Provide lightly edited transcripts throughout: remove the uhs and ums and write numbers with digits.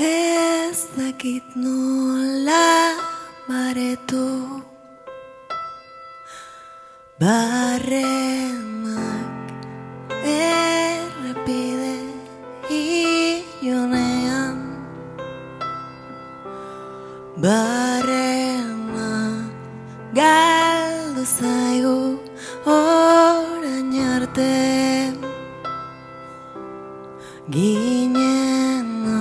Ez dakit nola baretu barrenak errepide ilunean barrena galdu zaigu orain arte ginena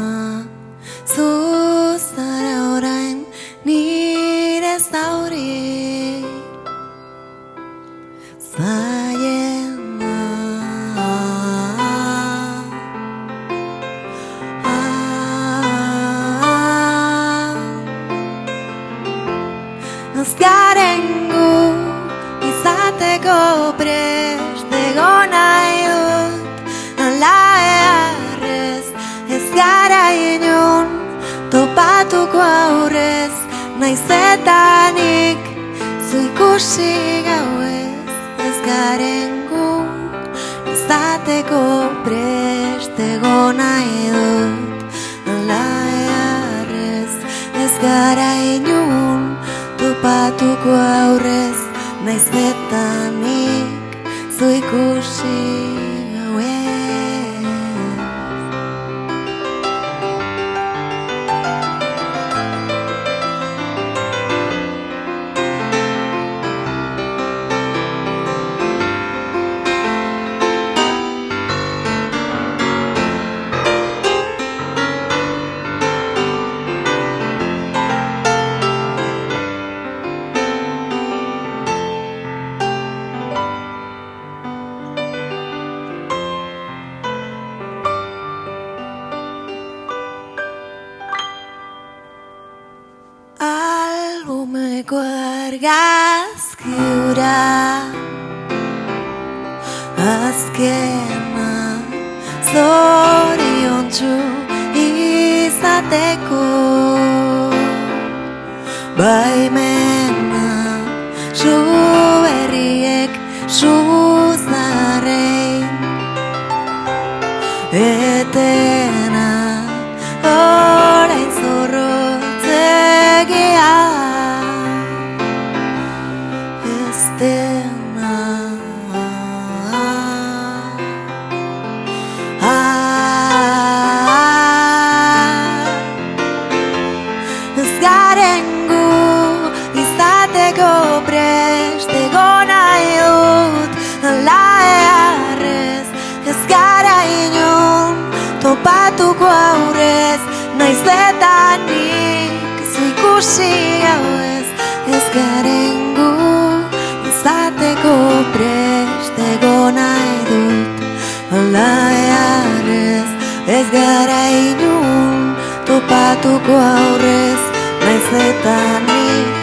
zuzara orain nire zauri zaiena Ez garen gu izateko prest egon nahi dut ala eharrez ez gara inon topatuko aurrez naiz eta nik zu ikusi gauez ez garen gu izateko prest egon nahi dut ala eharrez ez gara inon topatuko aurrez naiz eta nik zu ikusi gauez Albumeko argazki hura azkena zoriontsu izateko baimena su berriek suzarrein etena orain zorrotzegia ez dena ez garen gu izateko prest egon nahi dut ala eharrez ez gara inon topatuko aurrez naiz eta nik zu ikusi gauez ez garen gu izateko prest egon nahi dut ala eharrez ez gara inon topatuko aurrez naiz eta nik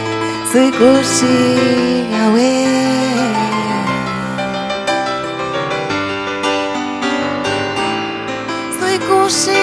zu ikusi gauez zu ikusi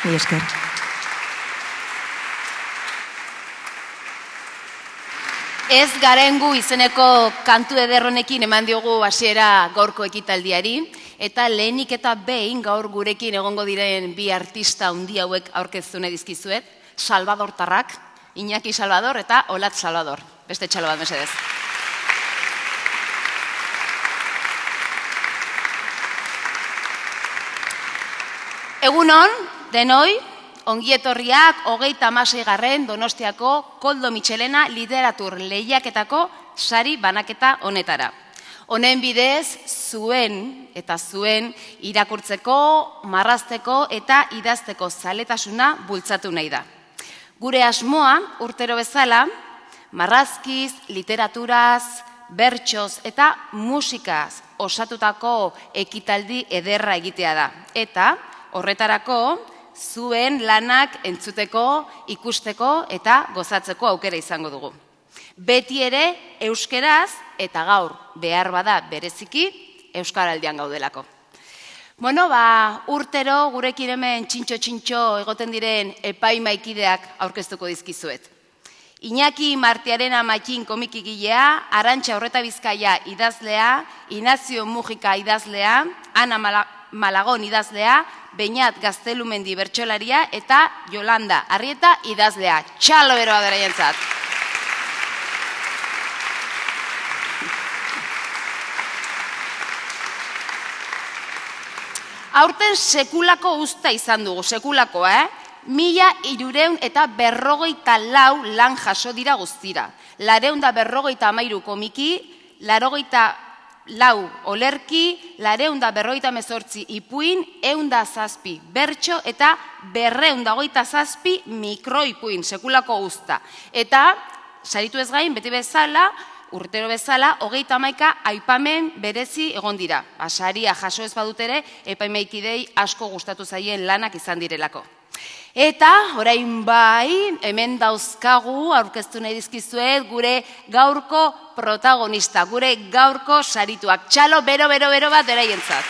Mila esker. Ez garen gu izeneko kantu ederronekin eman diogu hasiera gaurko ekitaldiari, eta lehenik eta behin gaur gurekin egongo diren bi artista handi hauek aurkeztu nahi dizkizuet, Salvadortarrak, Iñaki Salvador eta Olatz Salvador. Beste txalo bat mesedez. Egunon, denoi, ongietorriak 36. Donostiako Koldo Mitxelena literatur lehiaketako sari banaketa honetara. Honen bidez, zuen irakurtzeko, marrazteko eta idazteko zaletasuna bultzatu nahi da. Gure asmoa, urtero bezala, marrazkiz, literaturaz, bertsoz eta musikaz osatutako ekitaldi ederra egitea da. Eta horretarako, zuen lanak entzuteko, ikusteko eta gozatzeko aukera izango dugu. Beti ere euskeraz eta gaur behar bada bereziki euskaraldian gaudelako. Urtero gurekin hemen txintxo egoten diren epaimaikideak aurkeztuko dizkizuet. Iñaki Martiarena Maikin komikigilea, Arantxa Horretabizkaia idazlea, Inazio Mujika idazlea, Ana Malagon idazlea, Beñat Gaztelumendi bertsolaria eta Yolanda Arrieta idazlea. Txalo beroa beraientzat. Aurten sekulako usta izan dugu, sekulako, 1354 lan jaso dira guztira. 453 komiki, 84 olerki, 458 ipuin, 107 bertso eta 227 mikroipuin, sekulako usta. Eta, saritu ez gain, beti bezala, urtero bezala, 31 aipamen berezi egon dira. Saria jaso ez badut ere, epaimaikidei asko gustatu zaien lanak izan direlako. Eta, orain bai, hemen dauzkagu, aurkeztu nahi dizkizuet, gure gaurko protagonista, gure gaurko sarituak. Txalo, bero bat beraientzat.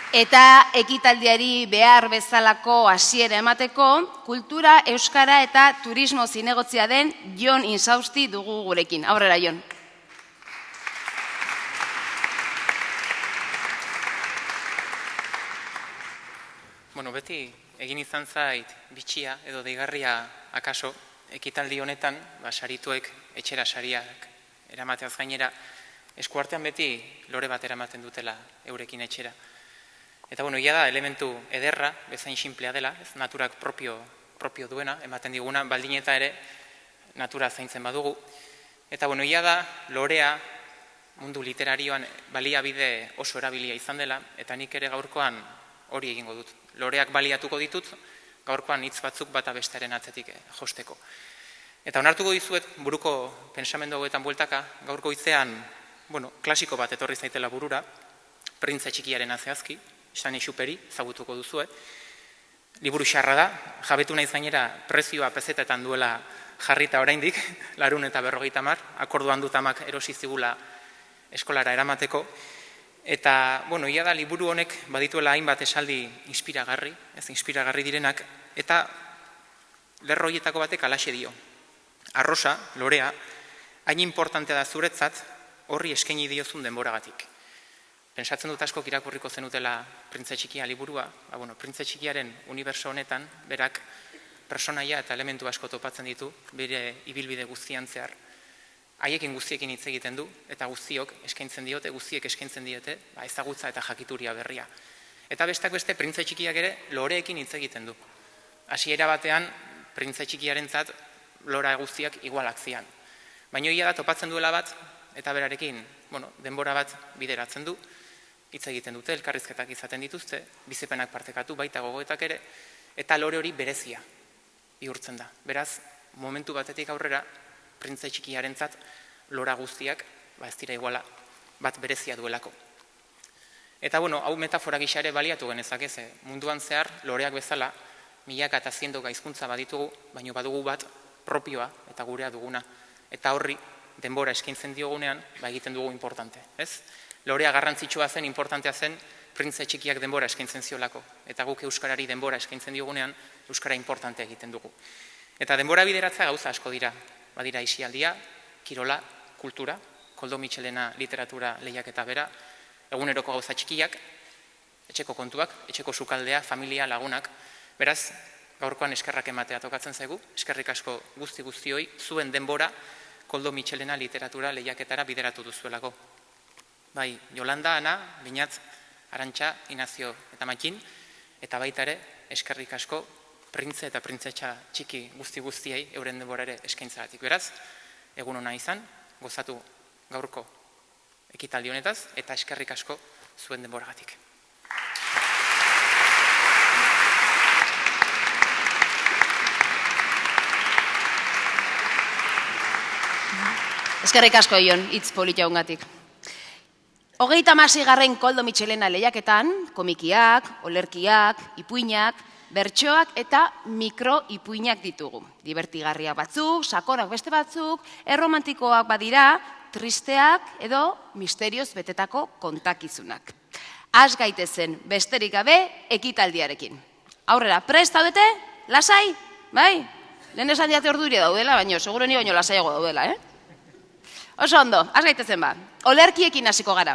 Eta ekitaldiari behar bezalako hasiera emateko, kultura, euskara eta turismo zinegotzia den Jon Insausti dugu gurekin. Aurrera, Jon. Beti egin izan zait bitxia edo deigarria akaso ekitaldi honetan, sarituek etxera sariak eramateaz gainera, eskuartean beti lore bat eramaten dutela eurekin etxera. Eta ia da, elementu ederra, bezain simplea dela, ez naturak propio duena, ematen diguna, baldin eta ere natura zaintzen badugu. Eta ia da, lorea mundu literarioan baliabide oso erabilia izan dela, eta nik ere gaurkoan hori egingo dut. Loreak baliatuko ditut, gaurkoan hitz batzuk bata bestearen atzetik josteko. Eta onartuko dizuet, buruko pensamendu hauetan bueltaka, gaurko hitzean, klasiko bat etorri zaitela burura, Printze Txikiaren zehazki, Xani Xuperi, zagutuko duzue. Liburu xarra da, jabetu naiz gainera prezioa pezetetan duela jarrita oraindik, 450, akorduan dut amak erosi zigula eskolara eramateko. Eta, ia da, liburu honek badituela hainbat esaldi inspiragarri direnak, eta lerroietako batek alaxe dio. Arrosa, lorea, hain importantea da zuretzat, horri eskaini diozun denboragatik. Pentsatzen dut askok irakurriko zenutela Printze Txikia liburua, Printze Txikiaren uniberso honetan, berak personaia eta elementu asko topatzen ditu, bere ibilbide guztian zehar. Haiekin guztiekin hitz egiten du, eta guztiek eskaintzen diote, ezagutza eta jakituria berria. Eta bestak beste, Printze Txikiak ere loreekin hitz egiten du. Hasiera batean, Printze Txikiarentzat lora guztiak igualak zian. Baina ia da topatzen duela bat, eta berarekin denbora bat bideratzen du, hitz egiten dute, elkarrizketak izaten dituzte, bizipenak partekatu, baita gogoetak ere, eta lore hori berezia bihurtzen da. Beraz, momentu batetik aurrera, Printze Txikiarentzat lora guztiak, ez dira iguala, bat berezia duelako. Eta, hau metafora gisa ere baliatu genezak ez, munduan zehar, loreak bezala, milaka eta zientoka hizkuntza baditugu, baino badugu bat propioa eta gurea duguna. Eta horri, denbora eskaintzen diogunean, egiten dugu importante, ez? Lorea garrantzitsua zen, importantea zen, Printze Txikiak denbora eskaintzen ziolako. Eta guk euskarari denbora eskaintzen diogunean, euskara importante egiten dugu. Eta denbora bideratza gauza asko dira. Badira isialdia, kirola, kultura, Koldo Mitxelena literatura lehiaketa bera, eguneroko gauza txikiak, etxeko kontuak, etxeko sukaldea, familia, lagunak. Beraz, gaurkoan eskerrak ematea tokatzen zaigu, eskerrik asko guztioi, zuen denbora, Koldo Mitxelena literatura lehiaketara bideratu duzuelako. Bai, Jolanda, Ana, Binatz, Arantxa, Inazio eta Makin, eta baita ere, eskerrik asko, printze eta printzetxa txiki guztiei euren denbora ere eskaintzagatik. Beraz, egun ona izan, gozatu gaurko ekitaldi honetaz, eta eskerrik asko zuen denboragatik. Eskerrik asko Jon, hitz polita hongatik. 36. Koldo Mitxelena lehiaketan, komikiak, olerkiak, ipuinak, bertsoak eta mikroipuinak ditugu. Divertigarriak batzuk, sakonak beste batzuk, erromantikoak badira, tristeak edo misterioz betetako kontakizunak. Az gaitezen besterik gabe ekitaldiarekin. Aurrera, prest daudete? Lasai? Bai? Lehen esan diate orduria daudela, baina seguro ni baino lasaiago daudela, Oso ondo, az gaitezen ba. Olerkiekin hasiko gara.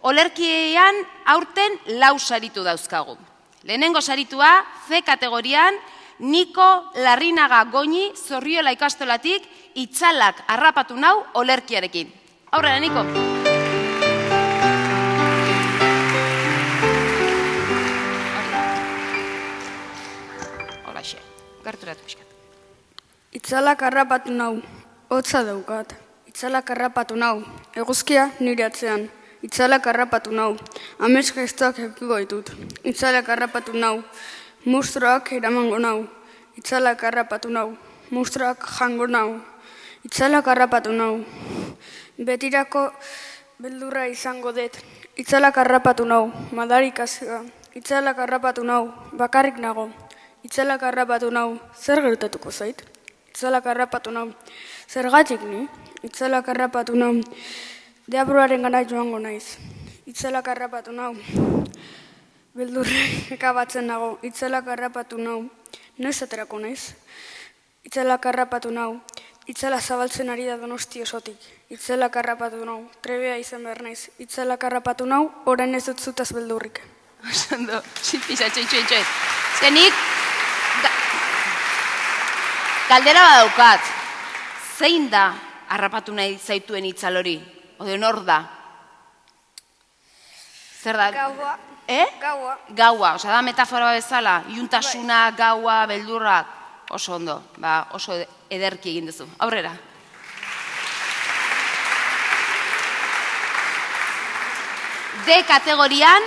Olerkiean aurten 4 saritu dauzkagu. Lehenengo saritua, C kategorian, Niko Larrinaga Goñi Zorriola ikastolatik itzalak harrapatu nau olerkiarekin. Aurrera, Niko. Holaxe, gerturatu pixkat. Itzalak harrapatu nau, hotza daukat. Itzalak harrapatu nau, eguzkia nire atzean. Itzalak harrapatu nau, amets gaiztoak ekiko ditut. Itzalak harrapatu nau, mustroak eramango nau. Itzalak harrapatu nau, mustroak jango nau. Itzalak harrapatu nau, betirako beldurra izango dut. Itzalak harrapatu nau, madarik azioa. Itzalak harrapatu nau, bakarrik nago. Itzalak harrapatu nau, zer gertatuko zait? Itzalak harrapatu nau, zergatik ni? Itzalak harrapatu nau, deabruaren gara joango naiz. Itzalak harrapatu nau, beldurrek ekabatzen nago. Itzalak harrapatu nau, noiz aterako naiz. Itzalak harrapatu nau, itzala zabaltzen ari da Donosti osotik. Itzalak harrapatu nau, trebea izan behar naiz. Itzalak harrapatu nau, orain ez dut zutaz beldurrik. Osondo, zipisa, txoin. Zenik, galdera badaukat, zein da harrapatu nahi zaituen itzal hori? Ode nor da? Zer da? Gaua. Gaua. Gaua, osea da metafora bezala, iuntasuna, gaua, beldurrak. Oso ondo, oso ederki egin duzu. Aurrera. D kategorian,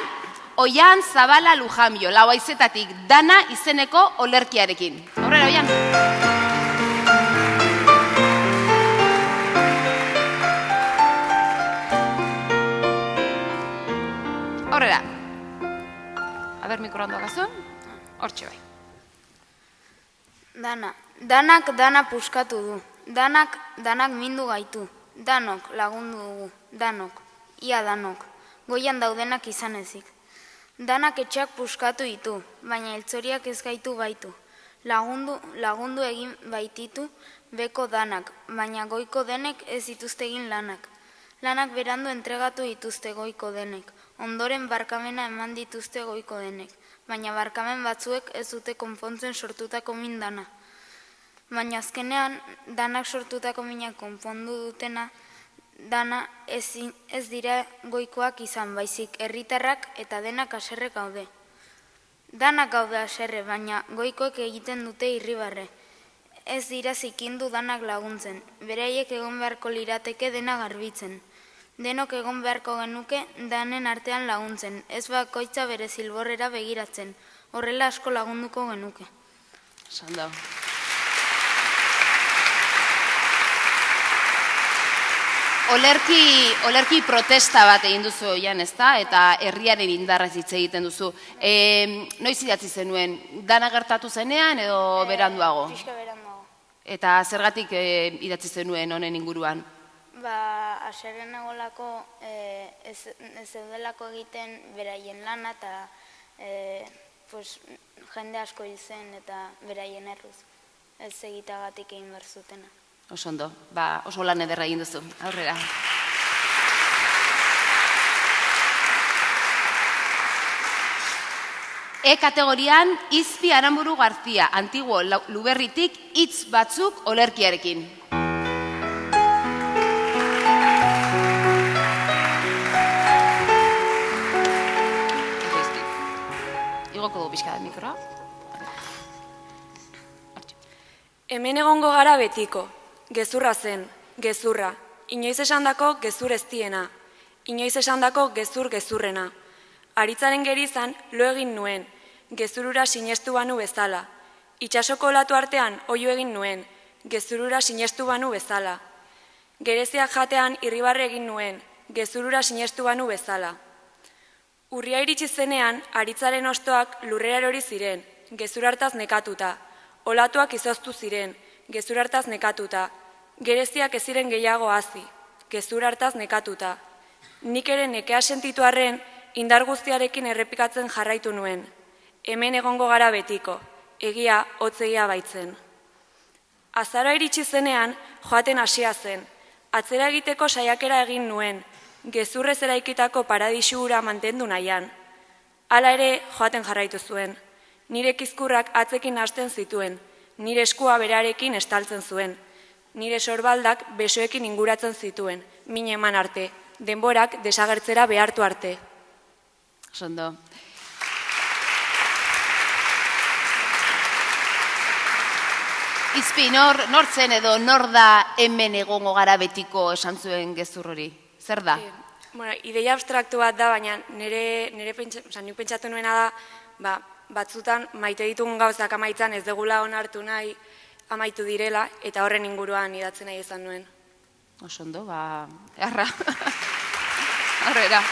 Oian Zabala Lujambio, lau haizetatik Dana izeneko olerkiarekin. Aurrera, Oian. Aurrera. A ber, mikro ondo agazu. Hortxe bai. Danak dana puskatu du. Danak mindu gaitu. Danok lagundu dugu. Danok. Ia danok. Goian daudenak izan ezik. Danak etxeak puskatu ditu, baina hiltzoriak ez gaitu baitu. Lagundu egin baititu beko danak, baina goiko denek ez dituzte egin lanak. Lanak berandu entregatu dituzte goiko denek. Ondoren barkamena eman dituzte goiko denek, baina barkamen batzuek ez dute konpontzen sortutako min dana. Baina azkenean, danak sortutako minak konpondu dutena, dana ez dira goikoak izan, baizik herritarrak eta denak haserre gaude. Danak gaude haserre, baina goikoek egiten dute irribarre. Ez dira zikindu danak laguntzen, beraiek egon beharko lirateke dena garbitzen. Denok egon beharko genuke danen artean laguntzen, ez bakoitza bere zilborrera begiratzen, horrela asko lagunduko genuke. Sando. Olerki protesta bat egin duzu Oian, ezta? Eta herriaren indarraz hitz egiten duzu. Noiz idatzi zenuen, dana gertatu zenean edo beranduago? Pixka beranduago. Eta zergatik idatzi zenuen honen inguruan? Haserren egolako ez zeudelako egiten beraien lana eta jende asko hil zen eta beraien erruz. Ez egitagatik egin behar zutena. Oso ondo, oso lan ederra egin duzu. Aurrera. E kategorian, Izpi Aramburu Garzia, Antiguo Luberritik hitz batzuk olerkiarekin. Igoko du pixka da mikroa. Hemen egongo gara betiko, gezurra zen, gezurra, inoiz esandako gezur eztiena, inoiz esandako gezurrena. Aritzaren gerizan lo egin nuen, gezurura sinestu banu bezala. Itxasoko olatu artean oihu egin nuen, gezurura sinestu banu bezala. Gereziak jatean irribarre egin nuen, gezurura sinestu banu bezala. Urria iritsi zenean, aritzaren ostoak lurrera erori ziren, gezur hartaz nekatuta. Olatuak izoztu ziren, gezur hartaz nekatuta. Gereziak ez ziren gehiago hazi, gezur hartaz nekatuta. Nik ere nekea sentitu arren, indar guztiarekin errepikatzen jarraitu nuen. Hemen egongo gara betiko, egia hotzegia baitzen. Azaroa iritsi zenean, joaten hasia zen. Atzera egiteko saiakera egin nuen, gezurrez eraikitako paradisu hura mantendu nahian. Hala ere, joaten jarraitu zuen. Nire kizkurrak atzekin hasten zituen, nire eskua berarekin estaltzen zuen. Nire sorbaldak besoekin inguratzen zituen, min eman arte, denborak desagertzera behartu arte. Osondo. Izpi, nortzen edo nor da hemen egongo gara betiko esan zuen gezur hori? Zer da? Ideia abstraktu bat da, baina nire pentsatu nuena da, batzutan maite ditugun gauzak amaitzan ez degula onartu nahi amaitu direla, eta horren inguruan idatzen nahi izan nuen. Osondo, erra. Horrera.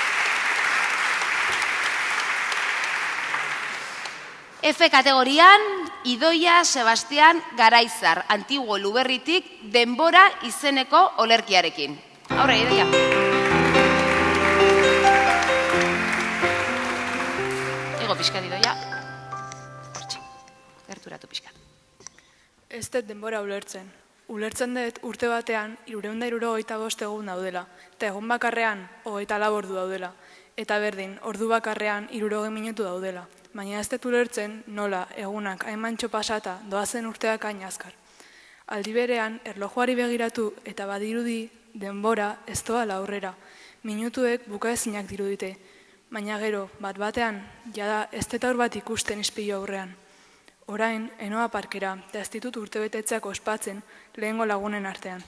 F kategorian, Idoia Sebastian Garaizar, Antiguo Luberritik, Denbora izeneko olerkiarekin. Aurre, Idoia. Ego pixka, Idoia. Gerturatu pixka. Ez dut denbora ulertzen. Ulertzen dut urte batean 365 egun daudela, eta egun bakarrean 24 ordu daudela, eta berdin, ordu bakarrean 60 minutu daudela. Baina ez dut ulertzen nola egunak hainmantxo pasata doazen urteak hain azkar. Aldi berean, erlojuari begiratu eta badirudi denbora ez doala aurrera. Minutuek bukaezinak dirudite, baina gero, bat-batean, jada ez dut aur bat ikusten ispilu aurrean. Orain, enoa parkera, eta ez ditut urtebetetzeak ospatzen lehengo lagunen artean.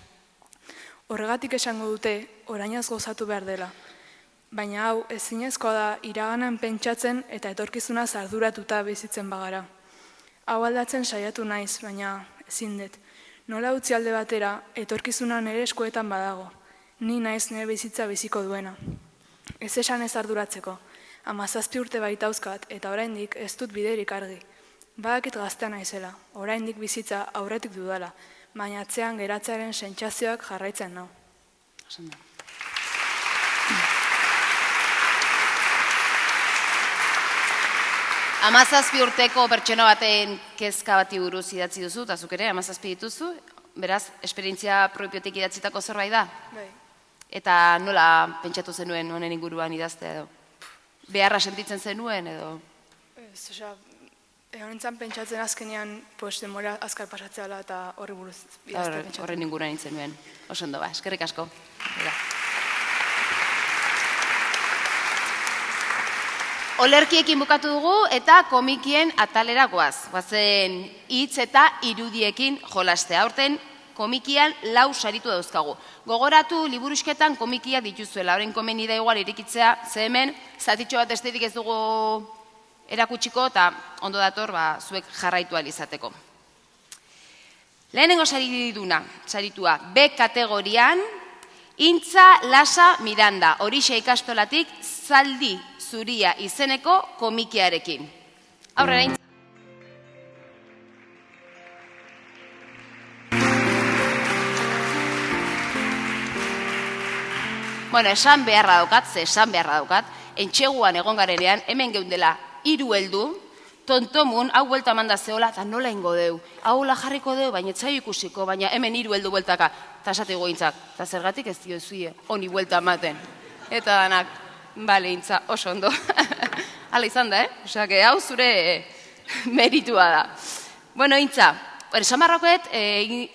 Horregatik esango dute, orainaz gozatu behar dela. Baina hau, ezinezkoa da iraganan pentsatzen eta etorkizunaz arduratuta bizitzen bagara. Hau aldatzen saiatu naiz, baina ezin dut. Nola utzi alde batera, etorkizuna nire eskuetan badago. Ni naiz nire bizitza biziko duena. Ez esan ez arduratzeko. 17 urte baitauzkat eta oraindik ez dut biderik argi. Badakit gaztea naizela, oraindik bizitza aurretik dudala, baina atzean geratzearen sentsazioak jarraitzen nau. 17 urteko pertsona baten kezka bati buruz idatzi duzu, eta zuk ere 17 dituzu, beraz, esperientzia propiotik idatzitako zerbait da? Bai. Eta nola pentsatu zenuen honen inguruan idaztea edo? Beharra sentitzen zenuen edo? Ez, egon nintzen pentsatzen azkenean, denbora azkar pasatzeala eta horri buruz idaztea pentsatzen. Horren inguruan nintzen nuen. Osondo, eskerrik asko. Olerkiekin bukatu dugu eta komikien atalera goaz. Guazen hitz eta irudiekin jolastea. Aurten komikian 4 saritu dauzkagu. Gogoratu liburusketan komikia dituzuela. Horren komeni da igual irikitzea, ze hemen zatitxo bat estetik ez dugu erakutsiko eta ondo dator zuek jarraitu ahal izateko. Lehenengo saritua B kategorian, Intza Lasa Miranda, Horixe ikastolatik Zaldi Zuria izeneko komikiarekin. Aurrera Intza. Bueno, esan beharra daukat, entxeguan egon garenean, hemen geundela 3 heldu, tontomun, hau buelta manda zehola, eta nola ingo deu. Hau la jarriko deu, baina etxai ikusiko, baina hemen 3 heldu bueltaka. Eta esate gointzak, eta zergatik ez dio zuie, honi buelta ematen. Eta danak, bale, Intza, oso ondo. Hala izan da, Osea, hau zure meritua da. Bueno, Intza, esan barrakoet,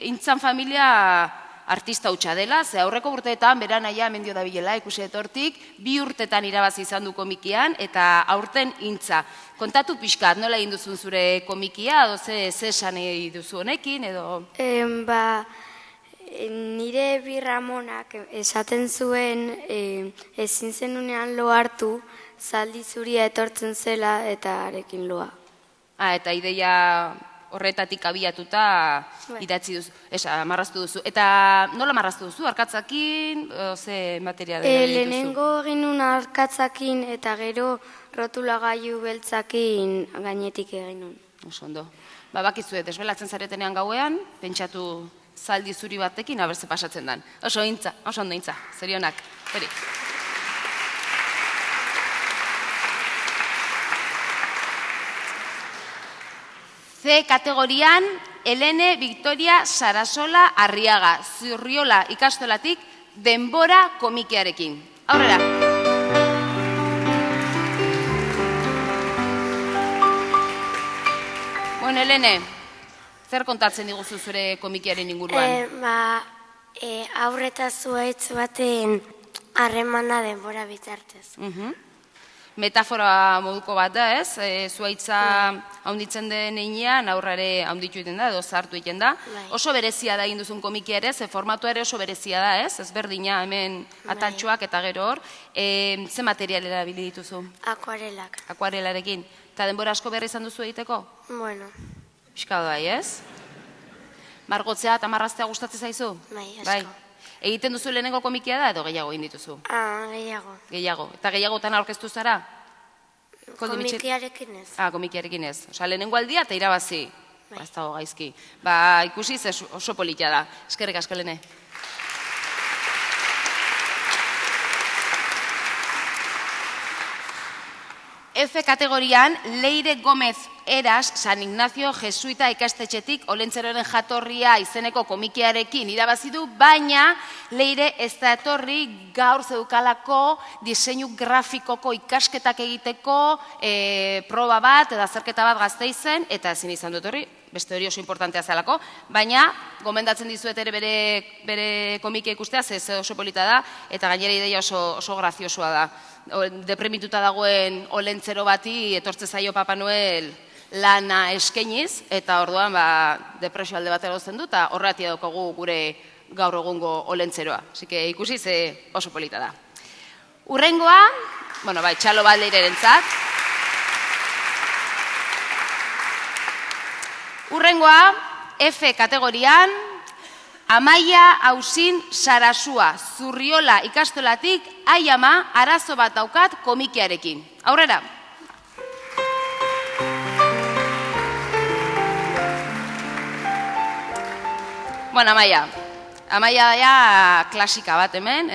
Intzan familia artista hutsa dela, ze aurreko urteetan bera naia hemen dio dabilela ikusi etortik, 2 urtetan irabazi izan du komikian eta aurten intza. Kontatu pixkat, nola egin duzun zure komikia, edo ze esan nahi duzu honekin, edo... Nire bi Ramonak esaten zuen ezin zenunean lo hartu, zaldi zuria etortzen zela eta arekin loa. Eta ideia horretatik abiatuta idatzi duzu, marraztu duzu. Eta nola marraztu duzu, arkatzakin, ze material dituzu? Lehenengo egin nun arkatzakin eta gero rotulagailu beltzakin gainetik egin nun. Oso ondo. Bakizue, desbelatzen zaretenean gauean, pentsatu zaldi zuri batekin, abertze pasatzen dan. Oso ondo intza, zorionak. Beri. C kategorian, Helene Victoria Sarasola Arriaga, Zurriola ikastolatik denbora komikiarekin. Aurrera. Bueno, Helene, zer kontatzen diguzu zure komikiaren inguruan? Aurreta zuaitz baten harremana denbora bitartez. Metafora moduko bat da, ez? Zuaitza haunditzen den einean, aurrare haunditu egiten da, edo zartu egiten da. Oso berezia da egin duzun komikia ere, ze formatua ere oso berezia da, ez? Ez berdina hemen ataltxoak eta gero hor. Ze material erabili dituzu? Akuarelak. Akuarelarekin. Eta denbora asko behar izan duzu egiteko? Bueno. Piskado bai, ez? Margotzea eta marraztea gustatzen zaizu? Bai, asko. Egiten duzu lehenengo komikia da edo gehiago egin dituzu? Gehiago. Gehiago. Eta gehiagotan aurkeztu zara? Komikiarekin ez. Komikiarekin ez. Osa, lehenengo aldia eta irabazi. Ez dago gaizki. Ikusiz oso politia da. Eskerrik asko, Helene. F kategorian, Leire Gómez Eras, San Ignacio Jesuita ikastetxetik olentzeroren jatorria izeneko komikiarekin irabazi du, baina Leire ez da etorri gaur zeukalako diseinu grafikoko ikasketak egiteko proba bat edo azterketa bat Gasteizen, eta ezin izan du etorri, beste hori oso importantea zelako, baina gomendatzen dizuet ere bere komikia ikustea, ze oso polita da, eta gainera ideia oso graziosua da. Deprimituta dagoen olentzero bati etortze zaio Papa Noel lana eskeniz, eta orduan depresio alde bat erotzen du, eta horretia daukagu gure gaur egungo olentzeroa. Así que ikusi ze oso polita da. Urrengoa, txalo bat leirerentzat. Urrengoa, F kategorian, Amaia Ausin Sarasua, Zurriola ikastolatik, ai ama, arazo bat daukat komikiarekin. Aurrera. Bueno, Amaia da klasika bat hemen,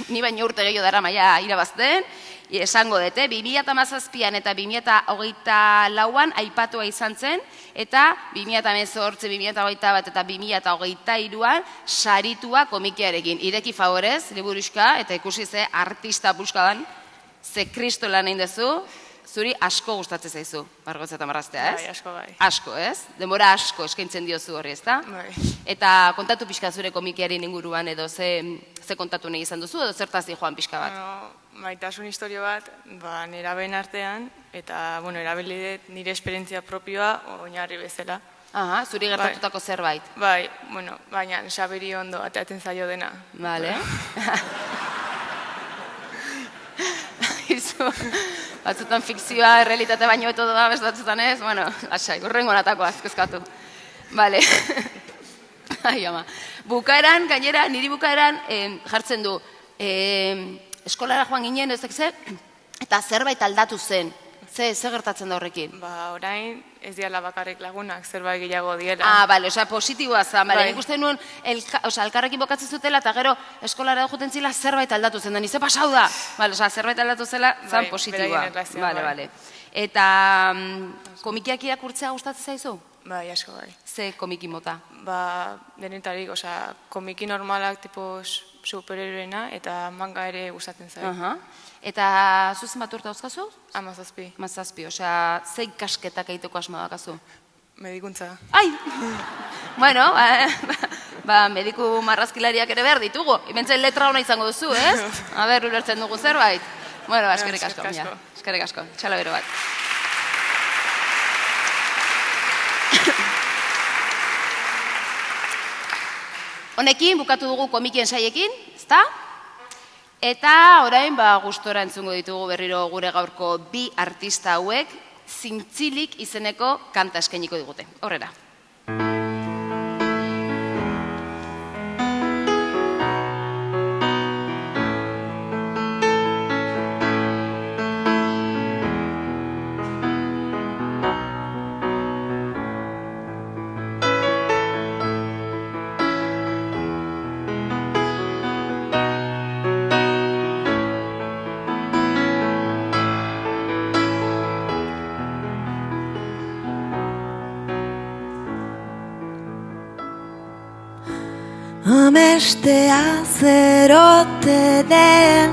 ni baino urte gehiago dara Amaia irabazten, esango dute, 2017an eta 2024an aipatua izan zen, eta 2018, 2021 eta 2023an saritua komikiarekin. Ireki favorez, liburuxka, eta ikusi ze artista buskadan, ze kristolan egin dezu, zuri asko gustatzen zaizu, Margotza eta Marraztea, ez? Bai, asko bai. Asko, ez? Denbora asko eskaintzen diozu horri, ez da? Bai. Eta kontatu pixka zure komikiaren inguruan, edo ze kontatu nahi izan duzu, edo zertaz di joan pixka bat? Maitasun historio bat, neraben artean, eta, erabili nire esperientzia propioa oinarri bezala. Zuri gertatutako zerbait. Bai, baina saberi ondo ateatzen zaio dena. Bale. Batzutan fikzioa, errealitate baino eto da, best batzutan ez, lasai, urrengo natako azkezkatu. Bale. Bukaeran, gainera, niri bukaeran jartzen du, eskolara joan ginen, ezek zer, eta zerbait aldatu zen. Ze gertatzen da horrekin? Orain ez diala bakarrik lagunak, zerbait gehiago diela. Bale, positiboa zen, bale, nik uste nuen, elkarrekin bokatzen zutela, eta gero eskolara juten zila zerbait aldatu zen, da nize pasau da. Bale, zerbait aldatu zela, zen positiboa. Bale. Eta komikiak irakurtzea gustatzen zaizu? Bai, asko bai. Ze komiki mota? Denetarik, komiki normalak, tipo superheroena, eta manga ere gustatzen zaitu. Eta zuzen bat urte dauzkazu? 17. 17, ze ikasketak egiteko asma dakazu? Medikuntza. Ai! Bueno, mediku marrazkilariak ere behar ditugu. Ibentzen letra hona izango duzu, ez? Ulertzen dugu zerbait. Bueno, eskerrik asko. Eskerrik asko, txala bero bat. Honekin, bukatu dugu komikien saiekin, ezta? Eta orain, gustora entzungo ditugu berriro gure gaurko bi artista hauek, Zintzilik izeneko kanta eskainiko digute. Horrela. Amestea zerote den,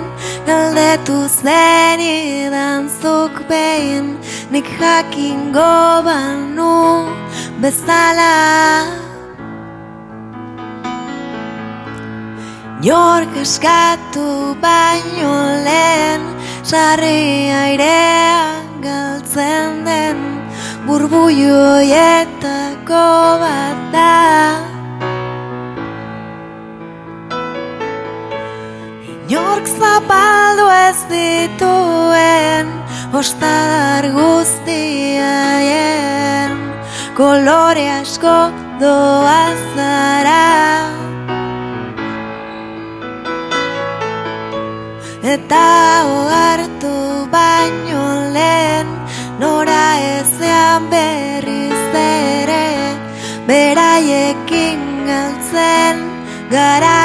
galdetu zenidan zuk behin, nik jakingo banu bezala. Nork eskatu baino lehen, sarri airean galtzen den, burbuioietako bat da. Nork zapaldu ez dituen, ostadar guztiaien, kolore asko doa zara. Eta ohartu baino lehen, nora ezean berriz ere, beraiekin galtzen gara.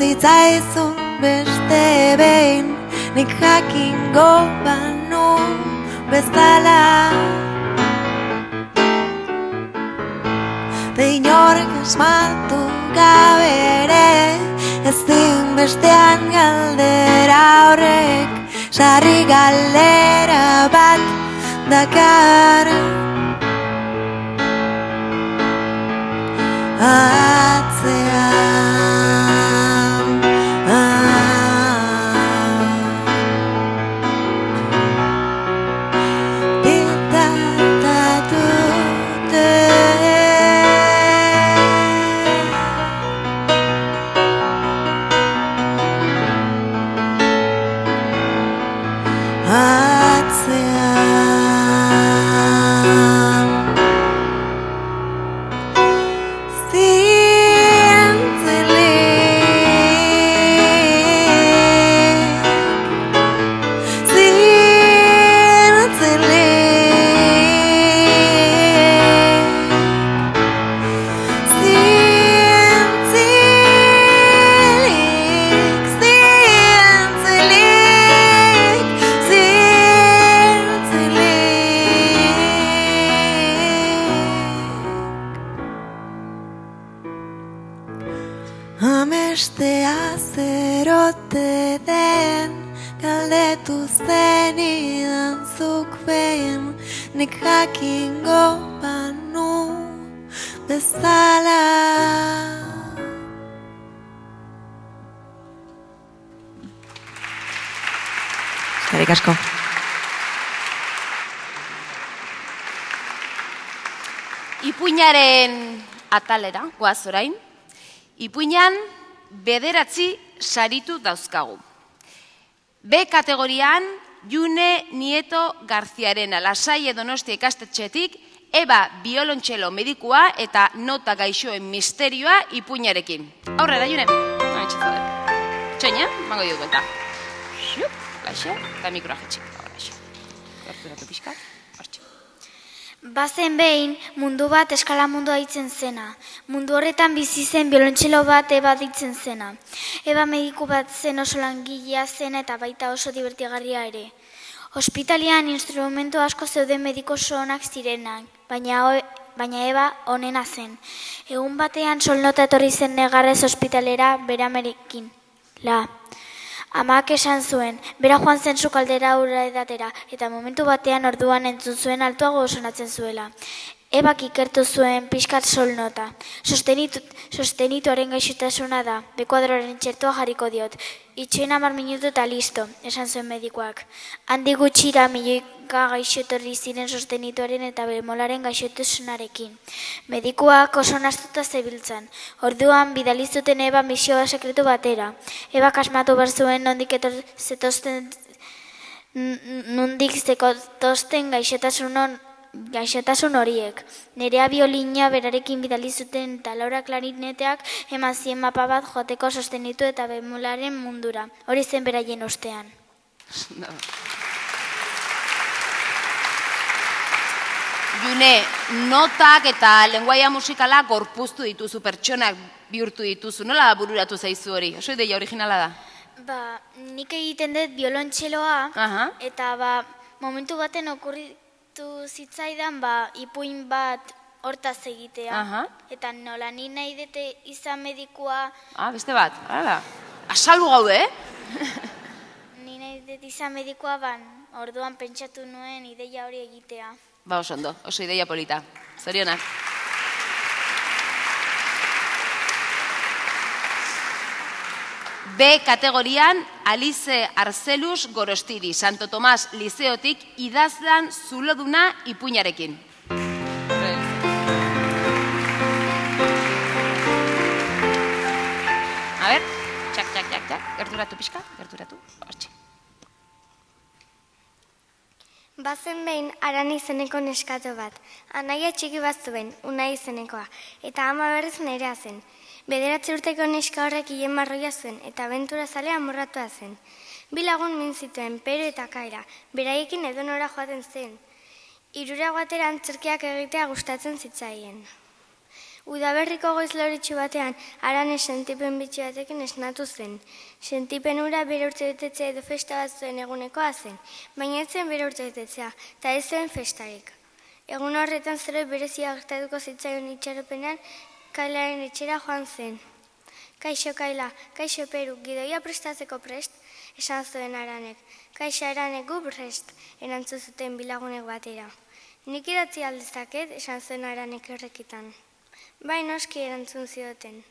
Zitzaizun beste behin, nik jakingo banu bezala. Inork asmatu gabe ere, ezin bestean galdera horrek, sarri galdera bat dakar. Amestea zerote den, galdetu zenidan zuk behin, nik jakingo banu bezala. Eskerrik asko. Ipuinaren atalera, goaz orain. Ipuinan 9 saritu dauzkagu. B kategorian, June Nieto Garziarena, Lasai Donostia ikastetxetik, Eba biolontxelo medikua eta nota gaixoen misterioa ipuinarekin. Aurrera, June. Txoina, mango dut buelta. Laixe, eta mikroa jetxik. Gerturatu pixkat. Bazen behin, mundu bat eskala mundua ditzen zena. Mundu horretan bizi zen biolontxelo bat Eba ditzen zena. Eba mediku bat zen oso langilea zena eta baita oso divertigarria ere. Hospitalian instrumentu asko zeuden mediko oso onak zirenak, baina Eba onena zen. Egun batean solnota etorri zen negarrez hospitalera beramerekin. Amak esan zuen, bera joan zen sukaldera aurra edatera, eta momentu batean orduan entzun zuen altuago sonatzen zuela. Ebak ikertu zuen pixkat solnota. Sostenituaren gaixotasuna da, bekuadroaren txertua jarriko diot. Itxoin 10 minutu eta listo, esan zuen medikoak. Handi gutxira milioika gaixo etorri ziren sostenituaren eta bemolaren gaixotasunarekin. Medikuak oso nastuta zebiltzan. Orduan bidalizuten Eba misioa sekretu batera. Ebak asmatu behar zuen nondik zekotozten gaixotasun horiek. Nerea biolina berarekin bidalizuten eta Laura klarineteak eman zien mapa bat joteko sostenitu eta bemolaren mundura. Hori zen beraien ostean. June, notak eta lenguaia musikala gorpuztu dituzu, pertsonak bihurtu dituzu. Nola bururatu zaizu hori? Oso ideia originala da? Nik egiten dut biolontxeloa eta momentu baten okurritu zitzaidan ipuin bat hortaz egitea. Eta nola ni nahi dute izan medikua... Beste bat, asalbu gaude, Ni nahi dut izan medikua orduan pentsatu nuen ideia hori egitea. Oso ondo, oso ideia polita. Zorionak. B kategorian, Alice Arcelus Gorostiri, Santo Tomas Liceotik, idazlan zuloduna ipuinarekin. A ber, txak, gerturatu pixka, gerturatu, hortxe. Bazen behin Aran izeneko neskato bat, anaia txiki bat zuen, Unai izenekoa, eta ama berriz nerea zen. 9 urteko neska horrek hien marroia zuen, eta abentura zalea amorratua zen. 2 lagun min zituen, Pero eta Kaira, beraiekin edonora joaten zen. 3 guatera antzerkiak egitea gustatzen zitzaien. Udaberriko goiz loritxu batean, Aran sentipen bitxi batekin esnatu zen. Sentipen hura bere urtebetetzea edo festa bat zuen egunekoa zen, baina ez zen bere urtebetetzea, eta ez zuen festarik. Egun horretan zero berezia gertatuko zitzaion itxaropenean, Kailaren etxera joan zen. Kaixo Kaila, kaixo Peru, gidoia prestatzeko prest, esan zuen Aranek. Kaixo Aranek gu prest, erantzun zuten 2 lagunek batera. Nik idatzi aldezaket, esan zuen Aranek errekitan. Bai noski erantzun zioten.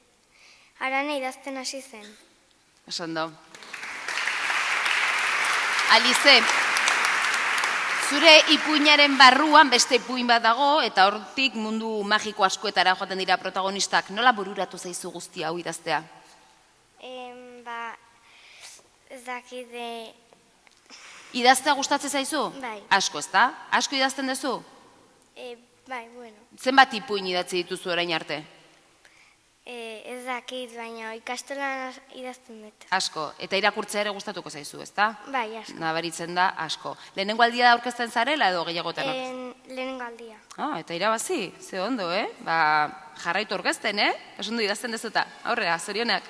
Arane idazten hasi zen. Esondo. Alice, zure ipuinaren barruan beste ipuin bat dago, eta hortik mundu magiko askoetara joaten dira protagonistak. Nola bururatu zaizu guztia hau idaztea? Ez dakide... Idaztea gustatzen zaizu? Bai. Asko, ezta? Asko idazten duzu? Bai, bueno. Zenbat ipuin idatzi dituzu orain arte? Ez dakit, baina ikastolan idazten dut. Asko. Eta irakurtzea ere gustatuko zaizu, ezta? Bai, asko. Nabaritzen da, asko. Lehenengo aldia da aurkezten zarela edo gehiagotan? Lehenengo aldia. Eta irabazi, ze ondo, jarraitu aurkezten, Oso ondo idazten dezuta. Aurrera, zorionak.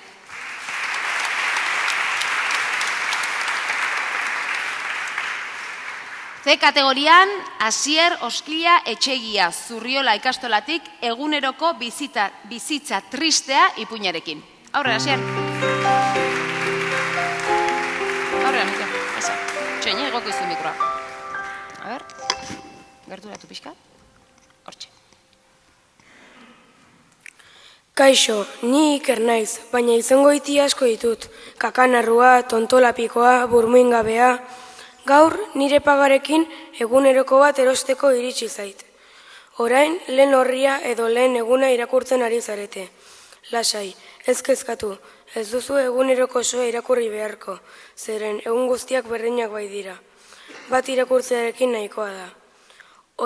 C kategorian, Asier Oskila Etxegia, Zurriola ikastolatik, eguneroko bizitza tristea ipuinarekin. Aurrera, Asier. Aurrera, mikro. Eza. Txoine, egoko izu mikroa. A ber, gerturatu pixka. Hortxe. Kaixo, ni Iker naiz, baina izango iti asko ditut. Kakanarrua, tontolapikoa, burmuingabea. Gaur nire pagarekin eguneroko bat erosteko iritsi zait. Orain lehen horria edo lehen eguna irakurtzen ari zarete. Lasai, ez kezkatu, ez duzu eguneroko osoa irakurri beharko, zeren egun guztiak berdinak bai dira. Bat irakurtzearekin nahikoa da.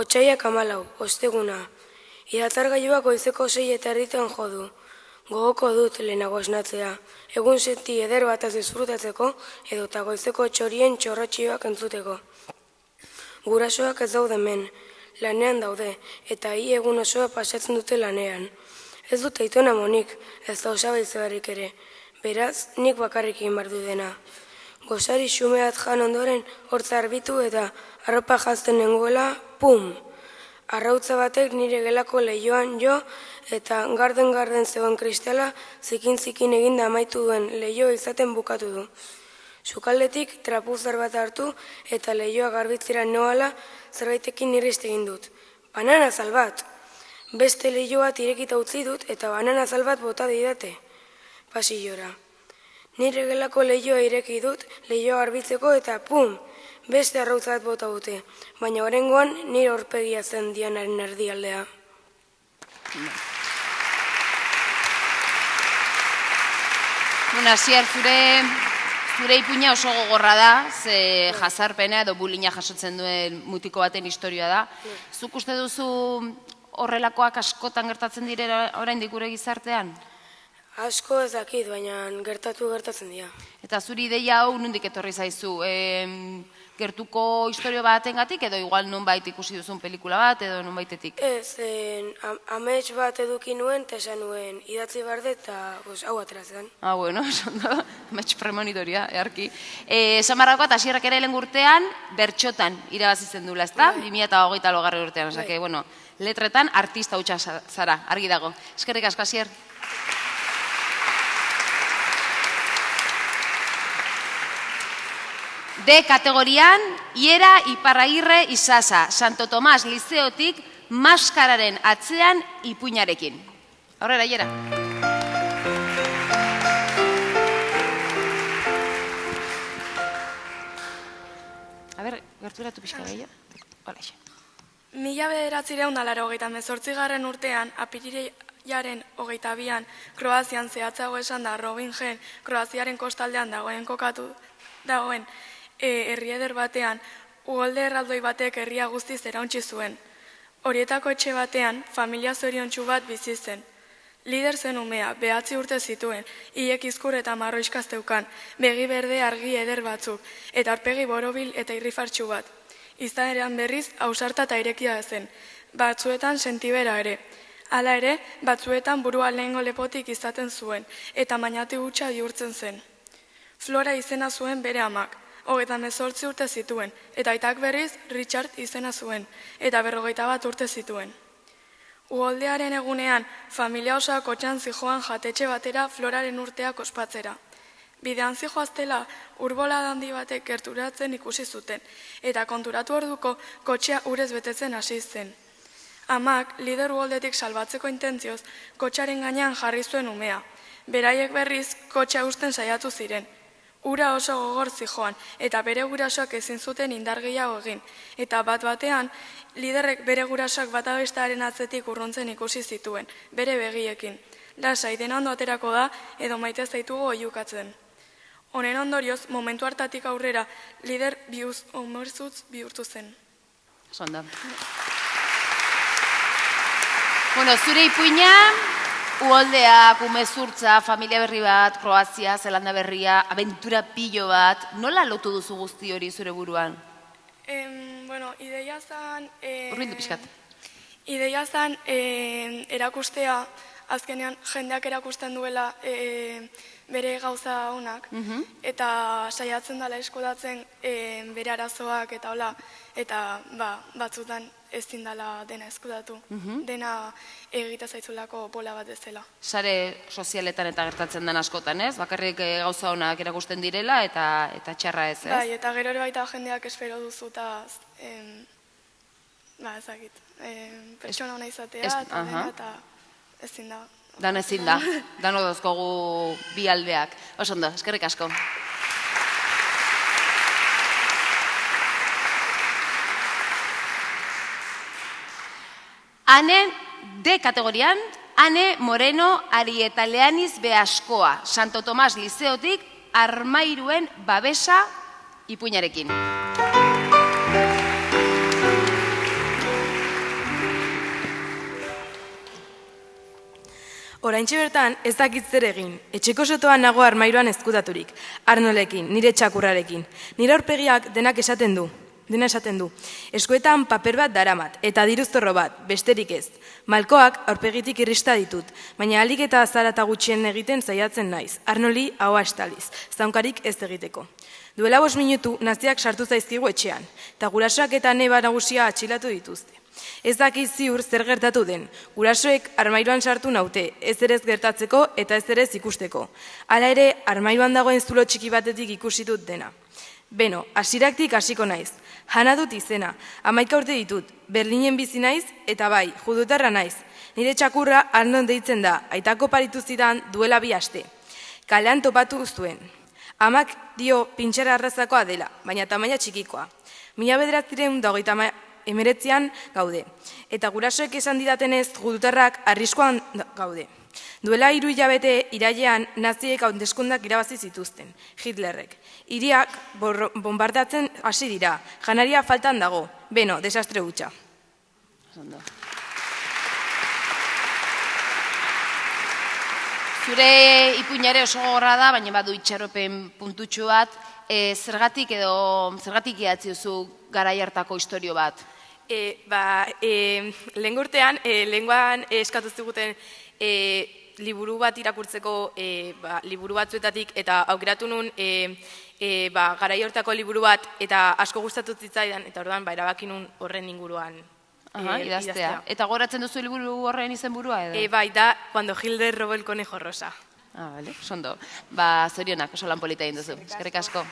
Otsaiak 14, osteguna. Iratzargailuak goizeko 6:30 jo du. Gogoko dut lehenago esnatzea, egun senti eder bataz disfrutatzeko edo eta goizeko txorien txorrotxioak entzuteko. Gurasoak ez daude hemen, lanean daude, eta hi egun osoa pasatzen dute lanean. Ez dut aitona monik, ez da osabaitzebarik ere, beraz nik bakarrik egin behar du dena. Gozari xumeat jan ondoren hortza arbitu eta arropa jazten nengoela, pum! Arrautza batek nire gelako lehioan jo eta garden zegoen kristala zikin eginda amaitu duen lehioa izaten bukatu du. Sukaldetik trapuzar bat hartu eta lehioa garbitzera noala zerbaitekin irriste egin dut. Banana bat! Beste lehio bat irekita utzi dut eta banana bat bota didate. Pasillora. Nire gelako lehioa ireki dut, lehioa garbitzeko eta pum! Beste arrautza bat bota dute, baina oraingoan nire aurpegia zen Dianaren erdialdea. Asier, zure ipuina oso gogorra da, ze jazarpena edo bulina jasotzen duen mutiko baten historia da. Zuk uste duzu horrelakoak askotan gertatzen direla oraindik gure gizartean? Asko ez dakit, baina gertatzen dira. Eta zuri ideia hau nondik etorri zaizu? Gertuko historio batengatik edo igual nonbait ikusi duzun pelikula bat edo nonbaitetik? Ez, amets bat eduki nuen, eta esan nuen idatzi behar dut eta hau ateratzen. Bueno, amets premonitoria, earki. Samarrako eta Asierrak ere lehen urtean bertxotan irabazitzen duela, ezta? 2008 urtean, osake, bueno, letretan artista hutsa zara, argi dago. Eskerrik asko, Asier. D kategorian, Iera Iparragirre Isasa, Santo Tomas Lizeotik, maskararen atzean ipuinarekin. Aurrera, Iera. A ber, gerturatu pixka gehiago. Hola, xe. 1988 urtean, apirilaren 22an, Kroazian zehatzago esan da Robin Gen, Kroaziaren kostaldean dagoen herri eder batean, ugolde erraldoi batek herria guztiz erauntzi zuen. Horietako etxe batean, familia zoriontsu bat bizi zen. Lider zen umea, 9 urte zituen, hilek izkur eta marroiskazteukan, begi berde argi eder batzuk, eta aurpegi borobil eta irrifartsu bat. Izaeran berriz, ausarta eta irekia zen, batzuetan sentibera ere. Hala ere, batzuetan burua lehengo lepotik izaten zuen, eta mainati hutsa bihurtzen zen. Flora izena zuen bere amak, 38 urte zituen, eta aitak berriz Richard izena zuen, eta 51 urte zituen. Ugoldearen egunean, familia osoa kotxean zijoan jatetxe batera Floraren urteak ospatzera. Bidean zijoaztela, urbola handi batek gerturatzen ikusi zuten, eta konturatu orduko kotxea urez betetzen hasi zen. Amak, lider ugoldetik salbatzeko intentzioz, kotxaren gainean jarri zuen umea. Beraiek berriz, kotxea usten saiatu ziren. Ura oso gogor zijoan, eta bere gurasoak ezin zuten indar gehiago egin. Eta bat-batean, liderrek bere gurasoak bata bestearen atzetik urruntzen ikusi zituen, bere begiekin. Lasai, dena ondo aterako da, edo maite zaitugu oiukatzen. Honen ondorioz, momentu hartatik aurrera, lider umorzutz bihurtu zen. Zonda. Bueno, zure ipuina, Uholdeak, umezurtza, familia berri bat, Kroazia, Zelanda berria, abentura pilo bat, nola lotu duzu guzti hori zure buruan? Bueno, ideia zan... Urrindu pixkat. Ideia zan erakustea, azkenean jendeak erakusten duela bere gauza honak, eta saiatzen dela eskudatzen bere arazoak eta hola, eta batzutan ezin dela dena eskudatu, dena egita zaitzulako bola bat ezela. Sare sozialetan eta gertatzen den askotan, ez? Bakarrik gauza honak erakusten direla eta txarra ez, ez? Bai, eta gero ere baita jendeak espero duzu eta ezakit, pertsona hona izatea eta dena eta ezin da. Dan ezin da, dan odozkogu bi aldeak. Osondo, eskerrik asko. Ane, D kategorian, Ane Moreno Arietaleaniz Beaskoa, Santo Tomas Lizeotik, armairuen babesa ipuinarekin. Oraintxe bertan ez dakit zer egin, etxeko sotoan nago armairuan ezkutaturik, Arnolekin, nire txakurrarekin. Nire aurpegiak dena esaten du. Eskuetan paper bat daramat, eta diruztorro bat, besterik ez. Malkoak aurpegitik irrista ditut, baina alik eta azara eta gutxien egiten zaiatzen naiz. Arnoli haua estaliz, zaunkarik ez egiteko. Duela 5 minutu naziak sartu zaizkigu etxean, eta gurasoak eta neba nagusia atxilatu dituzte. Ez dakit ziur zer gertatu den, gurasoek armairuan sartu naute, ez ere ez gertatzeko eta ez ere ez ikusteko. Hala ere, armairuan dagoen zulo txiki batetik ikusitut dena. Beno, hasiraktik hasiko naiz. Jana dut izena, 11 urte ditut, Berlinen bizi naiz eta bai, judutarra naiz. Nire txakurra Arnon deitzen da, aitako paritu zidan duela 2 aste. Kalean topatu zuen. Amak dio pintxera arrazakoa dela, baina tamaina txikikoa. 1989an gaude, eta gurasoek esan didatenez judutarrak arriskuan gaude. Duela 3 hilabete irailean naziek hauteskundak irabazi zituzten, Hitlerrek. Hiriak bombardatzen hasi dira, janaria faltan dago, beno, desastre hutsa. Zure ipuinare oso gogorra da, baina badu itxaropen puntutxo bat, zergatik idatzi duzu garai hartako istorio bat? Lehen urtean, lehenguan eskatu ziguten liburu bat irakurtzeko liburu batzuetatik eta aukeratu nun garai hortako liburu bat eta asko gustatu zitzaidan eta orduan erabaki nun horren inguruan idaztea. Eta goratzen duzu liburu horren izenburua edo? Bai, da Cuando Hitler robó el conejo rosa. Bale, sondo. Zorionak, oso lan polita egin duzu. Eskerrik asko.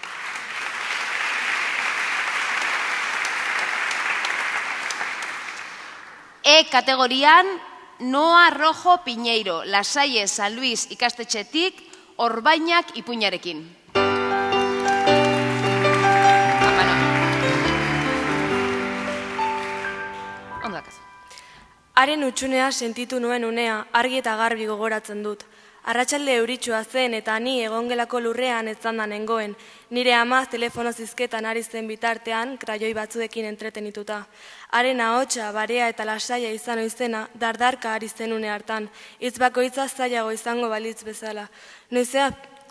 E kategorian, Noa Rojo Piñeiro, Lasaie San Luis ikastetxetik, Orbainak ipuinarekin. Haren utxunea sentitu nuen unea, argi eta garbi gogoratzen dut. Arratsalde euritsua zen eta ni egongelako lurrean etzandan nengoen. Nire ama telefono zizketan ari zen bitartean, kraioi batzuekin entretenituta. Haren ahotsa, barea eta lasaia izan oizena, dardarka ari zenune hartan, hitz bakoitza zailago izango balitz bezala.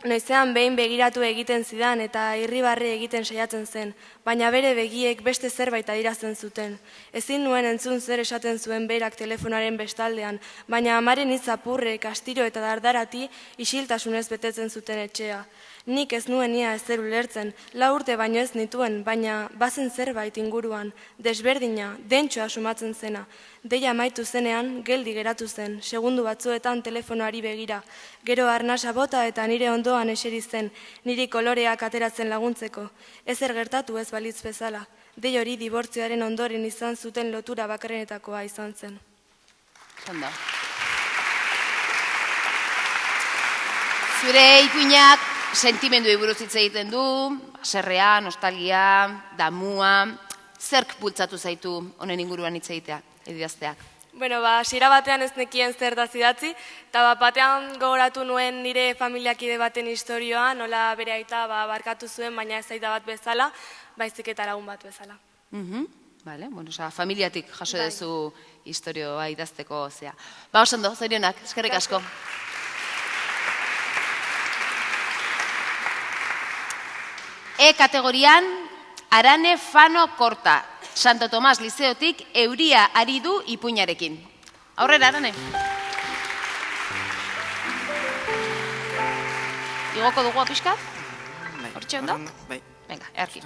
Noizean behin begiratu egiten zidan eta irribarre egiten saiatzen zen, baina bere begiek beste zerbait adierazten zuten. Ezin nuen entzun zer esaten zuen berak telefonaren bestaldean, baina amaren hitz apurrek, astiro eta dardarati isiltasunez betetzen zuten etxea. Nik ez nuen ia ezer ulertzen, 4 urte baino ez nituen, baina bazen zerbait inguruan, desberdina, dentsoa sumatzen zena. Deia amaitu zenean, geldi geratu zen, segundu batzuetan telefonoari begira. Gero arnasa bota eta nire ondoan eseri zen, niri koloreak ateratzen laguntzeko. Ezer gertatu ez balitz bezala. Dei hori dibortzioaren ondoren izan zuten lotura bakarrenetakoa izan zen. Zure ipuinak sentimendu buruz hitz egiten du, haserrea, nostalgia, damua, zerk bultzatu zaitu honen inguruan hitz egitea, idazteak? Hasiera batean ez nekien zer da idatzi, eta batean gogoratu nuen nire familiakide baten istorioa, nola bere aita barkatu zuen, baina ez aita bat bezala, baizik eta lagun bat bezala. Familiatik jaso duzu istorioa idazteko zea. Osondo, zorionak, eskerrik asko. E kategorian, Arane Fano Korta, Santo Tomas Lizeotik, euria ari du ipuinarekin. Aurrera, Arane. Igoko dugu apiskat? Hortxe ondo? Venga, erki.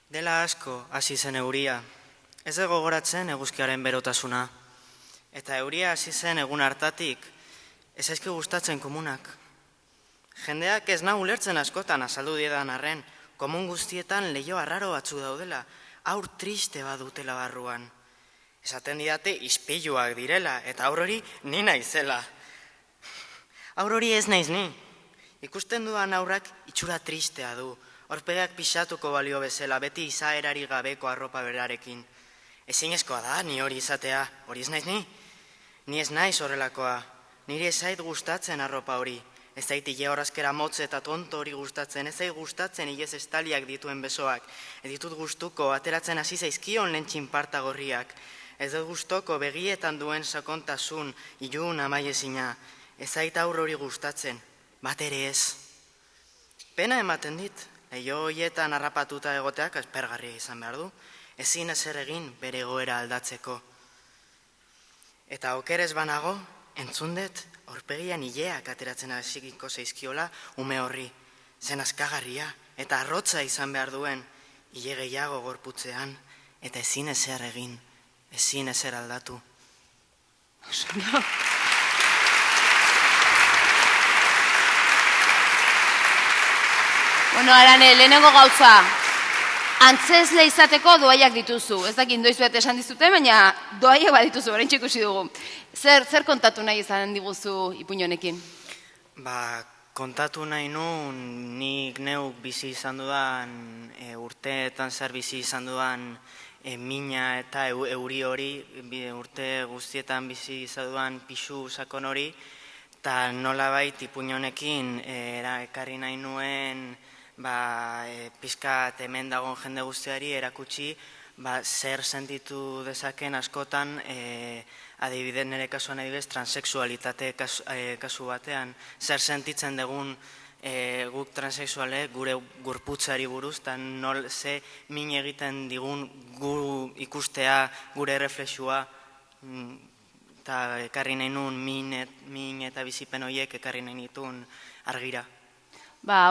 Dela asko hasi zen euria, ez gogoratzen eguzkiaren berotasuna. Eta euria hasi zen egun hartatik, ez aizki gustatzen komunak. Jendeak ez nahi ulertzen askotan azaldu diedan arren, komun guztietan leio arraro batzu daudela, aur triste badutela barruan. Esaten didate ispiluak direla, eta aurrori ni naizela. Aurrori ez naiz ni. Ikusten dudan aurrak itxura tristea du, horpeak pixatuko balio bezala, beti izaerari gabeko arropa berarekin. Ezinezkoa da, ni hori izatea, hori ez naiz ni? Ni ez naiz horrelakoa, niri ez zait gustatzen arropa hori. Ez zait ile horazkera motz eta tonto hori gustatzen, ez zait gustatzen ilez estaliak dituen besoak. Ez ditut gustuko, ateratzen hasi zaizkion lehen txinparta gorriak. Ez dut gustoko begietan duen sakontasun, ilun amaiezina. Ez zait aurre hori gustatzen, bat ere ez. Pena ematen dit, leio hoietan harrapatuta egoteak aspergarria izan behar du. Ezin ezer egin bere egoera aldatzeko. Eta okerez banago, entzundet, aurpegian ileak ateratzen hasikiko zaizkiola ume horri. Zen askagarria eta arrotza izan behar duen, ile gehiago gorputzean, eta ezin ezer egin, ezin ezer aldatu. Bueno, Arane, lehenengo gauza, antzesle izateko doaiak dituzu. Ez dakit doizu eta esan dizute, baina doaiak bat dituzu, orain ikusi dugu. Zer kontatu nahi izan diguzu Ipuin honekin? Kontatu nahi nun, nik neuk bizi izan dudan, urteetan zer bizi izan dudan mina eta euri hori, urte guztietan bizi izan dudan pixu sakon hori, eta nolabait Ipuin honekin ekarri nahi nuen pizkat hemen dagoen jende guztiari erakutsi zer sentitu dezaken askotan adibidez nire kasuan adibidez transexualitate kasu batean, zer sentitzen dugun guk transexualek gure gorputzari buruz eta ze min egiten digun gu ikustea gure reflexua eta ekarri nahi nun min eta bizipen horiek ekarri nahi nituen argira.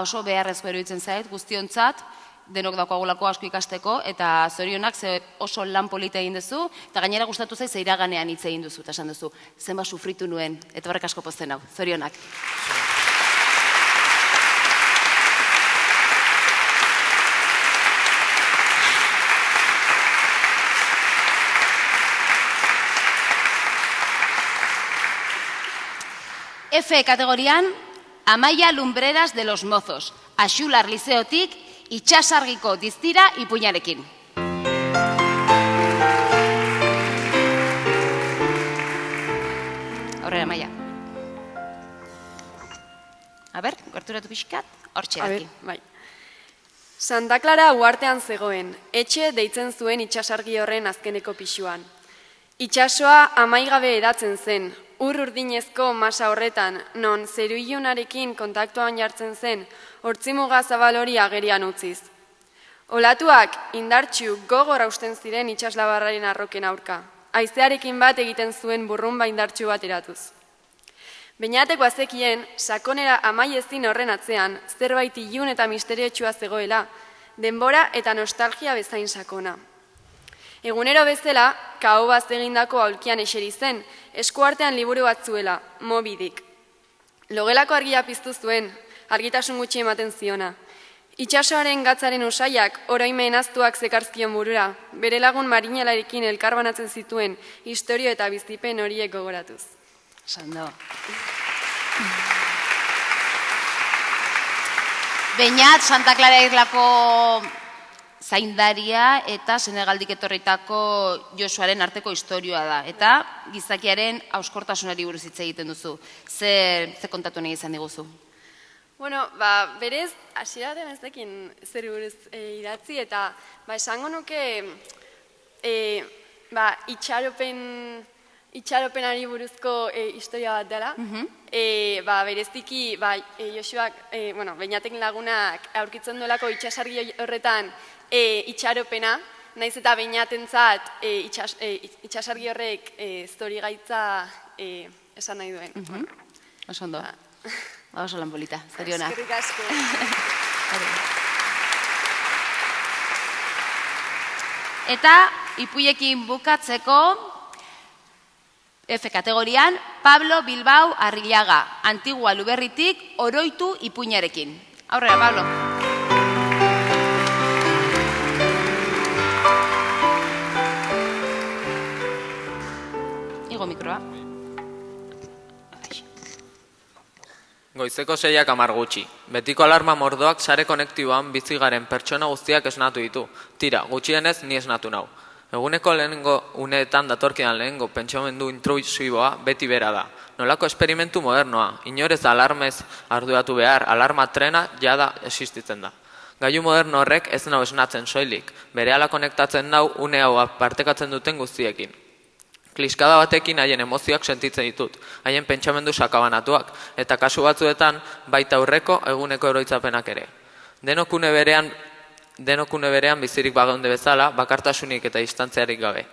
Oso beharrezko eruditzen zait, guztiontzat, denok daukagulako asko ikasteko, eta zorionak ze oso lan polita egin duzu, eta gainera gustatu zait ze iraganean hitz egin duzu, eta esan duzu, zenba sufritu nuen, eta horrek asko pozten hau, zorionak. F kategorian, Amaia Lumbreras de los Mozos, Axular Lizeotik, Itxasargiko diztira Ipuinarekin. Aurrera, Amaia. A ber, gerturatu pixkat, hortxe gaki. Santa Clara uartean zegoen, etxe deitzen zuen itxasargi horren azkeneko pixuan. Itxasoa amaigabe edatzen zen, urdinezko masa horretan, non zeru-ilunarekin kontaktuan jartzen zen, hortzimuga zabal hori agerian utziz. Olatuak indartsu gogor hausten ziren itxaslabarraren arroken aurka, haizearekin bat egiten zuen burrunba indartsu bat eratuz. Beñateko azekien, sakonera amaiezin horren atzean, zerbait ilun eta misteriotxua zegoela, denbora eta nostalgia bezain sakona. Egunero bezala, kaobaz egindako aulkian eseri zen, eskuartean liburu bat zuela, Moby Dick. Logelako argia piztu zuen, argitasun gutxi ematen ziona. Itxasoaren gatzaren usaiak oroimen aztuak zekarzkion burura, bere lagun marinelarekin elkarbanatzen zituen historio eta bizipen horiek gogoratuz. Sando. Beñat, Santa Clara Irlako zaindaria eta Senegaldik etorritako Josuaren arteko istorioa da. Eta gizakiaren hauskortasunari buruz hitz egiten duzu. Ze kontatu nahi izan diguzu? Bueno, berez, hasieraten ez dekin zer buruz idatzi, eta esango nuke itxaropenari buruzko historia bat dela. Bereziki, Josuak, Beñatek lagunak aurkitzen duelako itxasargi horretan itxaropena, naiz eta Beñatentzat itxasargi horrek zori gaitza esan nahi duen. Oso ondo. Oso lan polita, zorionak. Eskerrik asko. Eta ipuiekin bukatzeko F kategorian Pablo Bilbao Arrillaga, Antigua Luberritik oroitu ipuinarekin. Aurrera, Pablo. Igo mikroa. Goizeko 6:10 gutxi. Betiko alarma mordoak sare konektiboan bizi garen pertsona guztiak esnatu ditu. Tira, gutxienez ni esnatu nau. Eguneko lehenengo uneetan datorkidan lehenengo pentsamendu intrusiboa beti bera da. Nolako esperimentu modernoa, inorez alarmez arduratu behar, alarma trena jada existitzen da. Gailu moderno horrek ez nau esnatzen soilik, berehala konektatzen nau une hau partekatzen duten guztiekin. Kliskada batekin haien emozioak sentitzen ditut, haien pentsamendu sakabanatuak, eta kasu batzuetan baita aurreko eguneko oroitzapenak ere. Denok une berean bizirik bageunde bezala, bakartasunik eta distantziarik gabe.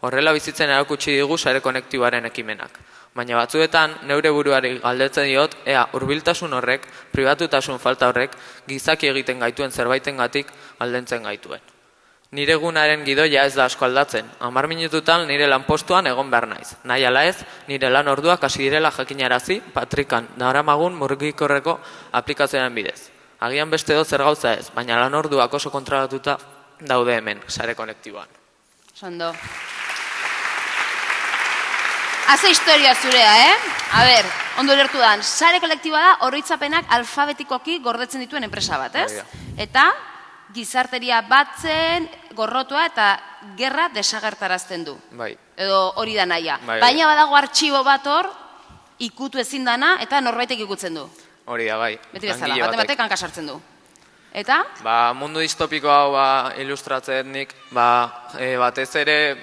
Horrela bizitzen erakutsi digu sare konektibaren ekimenak. Baina batzuetan, neure buruari galdetzen diot, ea hurbiltasun horrek, pribatutasun falta horrek, gizaki egiten gaituen zerbaitengatik aldentzen gaituen. Nire egunaren gidoia ez da asko aldatzen. 10 minututan nire lanpostuan egon behar naiz. Nahi ala ez, nire lan orduak hasi direla jakinarazi, Patrikan daramagun mugikorreko aplikazioaren bidez. Agian beste edo zer gauza ez, baina lan orduak oso kontrolatuta daude hemen, sare konektiboan. Sondo. Haze historia zurea, A ber, ondo lertu dan, sare kolektiboa da oroitzapenak alfabetikoki gordetzen dituen enpresa bat, ez? Eta gizarteria batzen, gorrotua eta gerra desagertarazten du. Bai. Edo hori da nahia. Bai. Baina badago artxibo bat hor, ikutu ezin dana eta norbaitek ikutzen du. Hori da, bai. Beti bezala, batek hankasartzen du. Eta? Mundu distopiko hau ilustratzen nik, batez ere,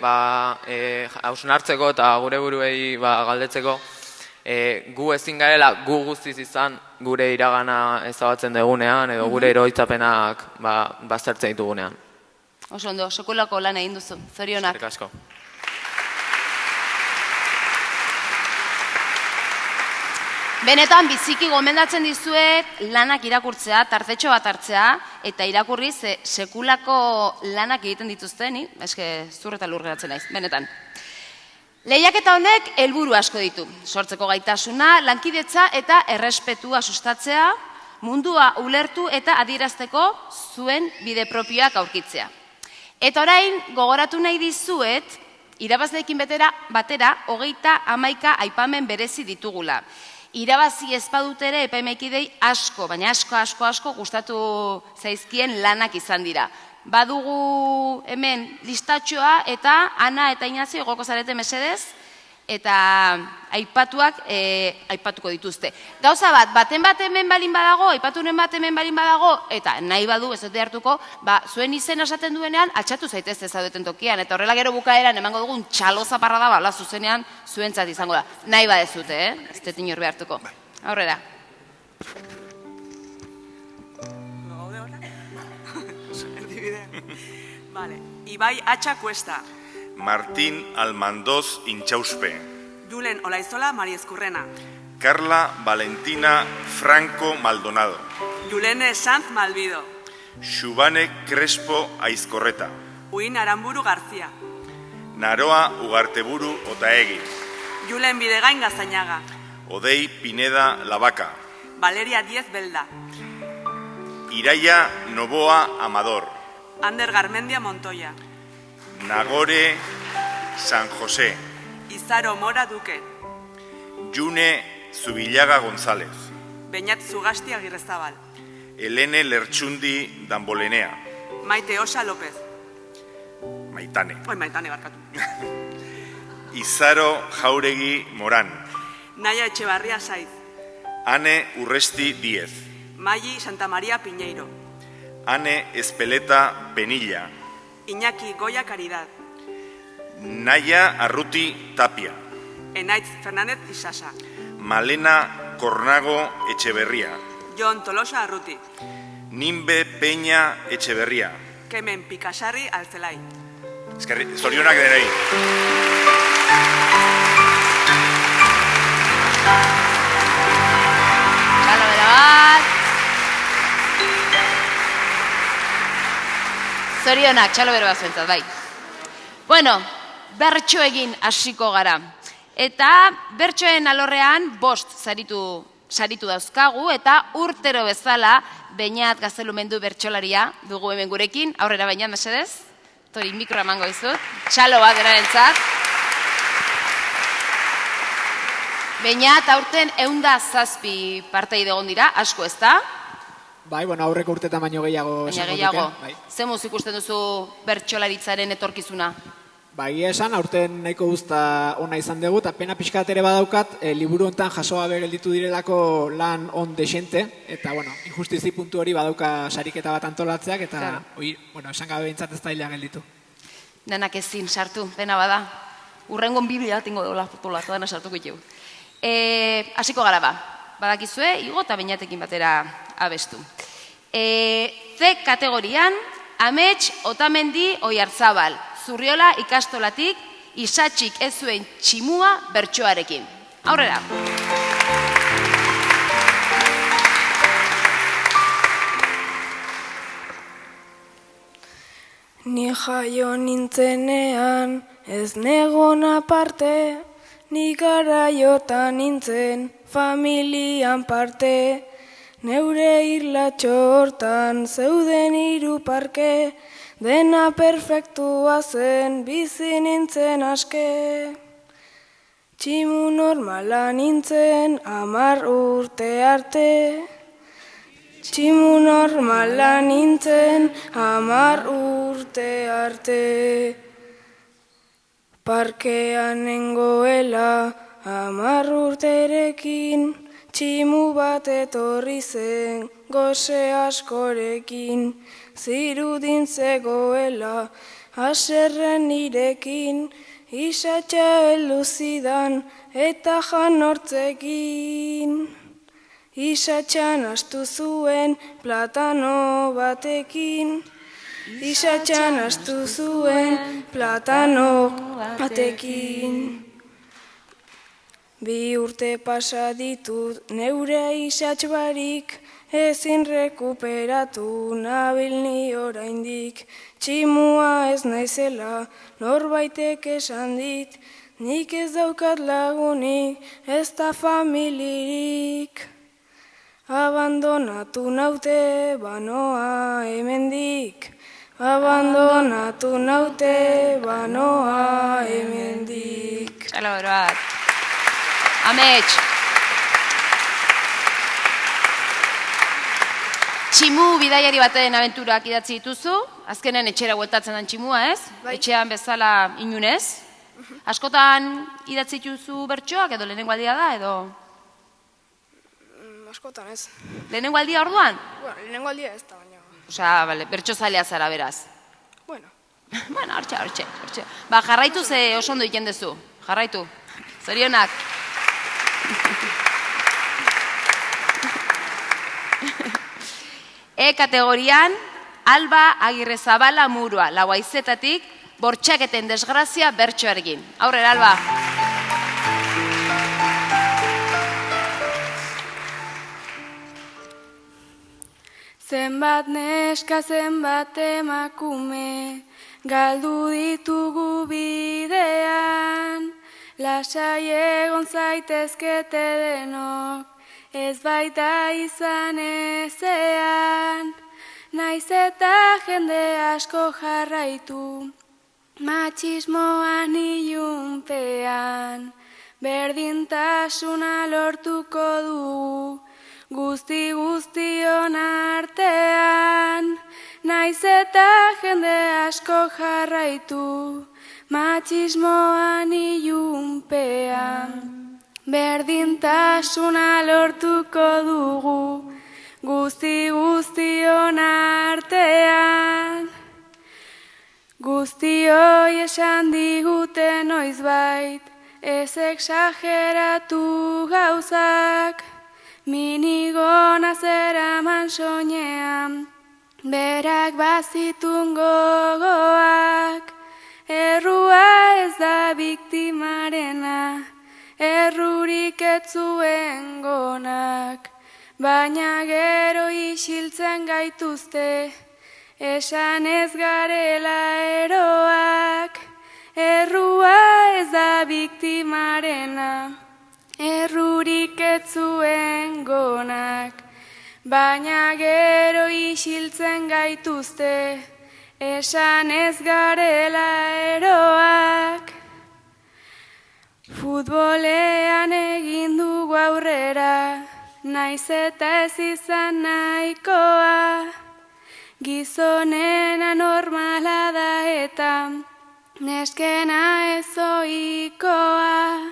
hausnartzeko eta gure buruei galdetzeko, gu ezin garela gu guztiz izan gure iragana ezabatzen dugunean, edo gure eroitzapenak baztertzen ditugunean. Oso ondo, sekulako lan egin duzu, zorionak. Eskerrik asko. Benetan, biziki gomendatzen dizuet lanak irakurtzea, tartetxo bat hartzea, eta irakurri sekulako lanak egiten dituzten, eske zurreta lur geratzen naiz, benetan. Lehiaketa honek helburu asko ditu, sortzeko gaitasuna, lankidetza eta errespetua sustatzea, mundua ulertu eta adierazteko zuen bide propioak aurkitzea. Eta orain, gogoratu nahi dizuet, irabazleekin batera, 39 aipamen berezi ditugula. Irabazi ezpadutere epaimaikidei asko, baina asko gustatu zaizkien lanak izan dira. Badugu hemen listatxoa eta Ana eta Inazio egoko zarete mesedez, eta aipatuko dituzte. Gauza baten bat hemen balin badago, aipatunen bat hemen balin badago, eta nahi badu ez dute hartuko, zuen izena esaten duenean, altxatu zaitezte zaudeten tokian, eta horrela gero bukaeran emango dugun txalo zaparra da, zuzenean zuentzat izango da. Nahi badezute, ez dut inor behartuko. Aurrera. Ibai Atxa Cuesta. Martín Almandoz Intxauspe. Julen Olaizola Mariezcurrena. Carla Valentina Franco Maldonado. Julene Sanz Malvido. Xubane Crespo Aizkorreta. Uin Aramburu García. Naroa Ugarteburu Otaegi. Julen Bidegain Gazañaga. Odei Pineda Lavaca. Valeria Diez Belda. Iraia Novoa Amador. Ander Garmendia Montoya. Nagore San José. Izaro Mora Duque. June Zubillaga González. Beñat Zugasti Agirrezabal. Elene Lertxundi Dambolenea. Maite Osa López. Maitane. Maitane barkatu. Izaro Jauregi Moran. Naya Etxebarria Saiz. Ane Urresti Díez. Mayi Santa María Piñeiro. Ane Espeleta Penilla. Iñaki Goya Caridad. Naya Arruti Tapia. Enaitz Fernández Isasa. Malena Cornago Echeverría. Jon Tolosa Arruti. Nimbe Peña Echeverría. Kemen Pikasarri Altzelai. Zorionak denei. Zorionak, txalo bero bat zuentzat, bai. Bueno, bertso egin hasiko gara. Eta bertsoen alorrean 5 saritu dauzkagu, eta urtero bezala Beñat Gaztelumendu bertsolaria dugu hemen gurekin. Aurrera Beñat, mesedez. Tori mikroa emango dizut. Txalo bat berarentzat. Beñat, aurten 107 parteide egon dira, asko ez da. Bai, bueno, aurreko urtetan baino gehiago Baina esango gehiago. nuke, bai. Zemuz ikusten duzu bertsolaritzaren etorkizuna? Ba, egia esan, aurten nahiko guzta ona izan dugu, eta pena pixkat ere badaukat, liburu hontan jaso gabe gelditu direlako lan on desente, eta, bueno, injustizi puntu hori badauka sariketa bat antolatzeak, eta, bueno, esan gabe bintzat ez da hilea gelditu. Denak ezin sartu, pena bada. Urrengon biblia tingo dola potolatu, dana sartuko itigu. Hasiko gara ba. Badakizue, igo eta bainatekin batera abestu. C kategorian, Amets Otamendi Oiartzabal, Zurriola ikastolatik, isatxik ez zuen tximua bertsoarekin. Aurrera! Ni jaio nintzenean, ez negon aparte, ni garaiotan nintzen, familian parte, neure irlatxo hortan zeuden hiru parke, dena perfektua zen, bizi nintzen aske. Tximu normala nintzen, 10 urte arte, tximu normala nintzen, 10 urte arte. Parkean nengoela, 10 urterekin, tximu bat etorri zen, gose askorekin, zirudin zegoela, haserren nirekin, isatxa heldu zidan eta jan hortzekin. Isatxan astu zuen platano batekin, isatxan astu zuen platano batekin. 2 urte pasa ditut neure isatx barik, ezin rekuperatu nabil ni oraindik. Tximua ez naizela norbaitek esan dit, nik ez daukat lagunik, ez da familirik. Abandonatu naute banoa hemendik, abandonatu naute banoa hemendik. Txalo beroat. Amets. Tximu bidaiari baten abenturak idatzi dituzu, azkenen etxera bueltatzen den tximua, ez? Etxean bezala inunez. Askotan idatzi dituzu bertsoak edo lehenengo aldia da, edo? Askotan ez. Lehenengo aldia orduan? Bueno, lehenengo aldia ez da, baina. Osea, bertso zalea zara beraz. Bueno. Bueno, hortxe. Ba, jarraitu ze oso ondo iken dezu. Jarraitu. Zorionak. E kategorian, Alba Agirrezabala Murua, Lauaizetatik, bortxaketen desgrazia bertsoarekin. Aurrera, Alba. Zenbat neska, zenbat emakume, galdu ditugu bidean, lasai egon zaitezkete denok, ez baita izan ezean, naiz eta jende asko jarraitu, matxismoan ilunpean, berdintasuna lortuko dugu, guztion artean, naiz eta jende asko jarraitu, matxismoan ilunpean. Berdintasuna lortuko dugu, guztion artean. Guztioi esan digute noizbait, ez exageratu gauzak, minigona zeraman soinean, berak bazitun gogoak, errua ez da biktimarena, errurik ez zuen gonak, baina gero isiltzen gaituzte, esan ez garela eroak, errua ez da biktimarena, errurik ez zuen gonak, baina gero isiltzen gaituzte, esan ez garela eroak. Futbolean egin dugu aurrera, naiz eta ez izan nahikoa, gizonena normala da eta neskena ez ohikoa.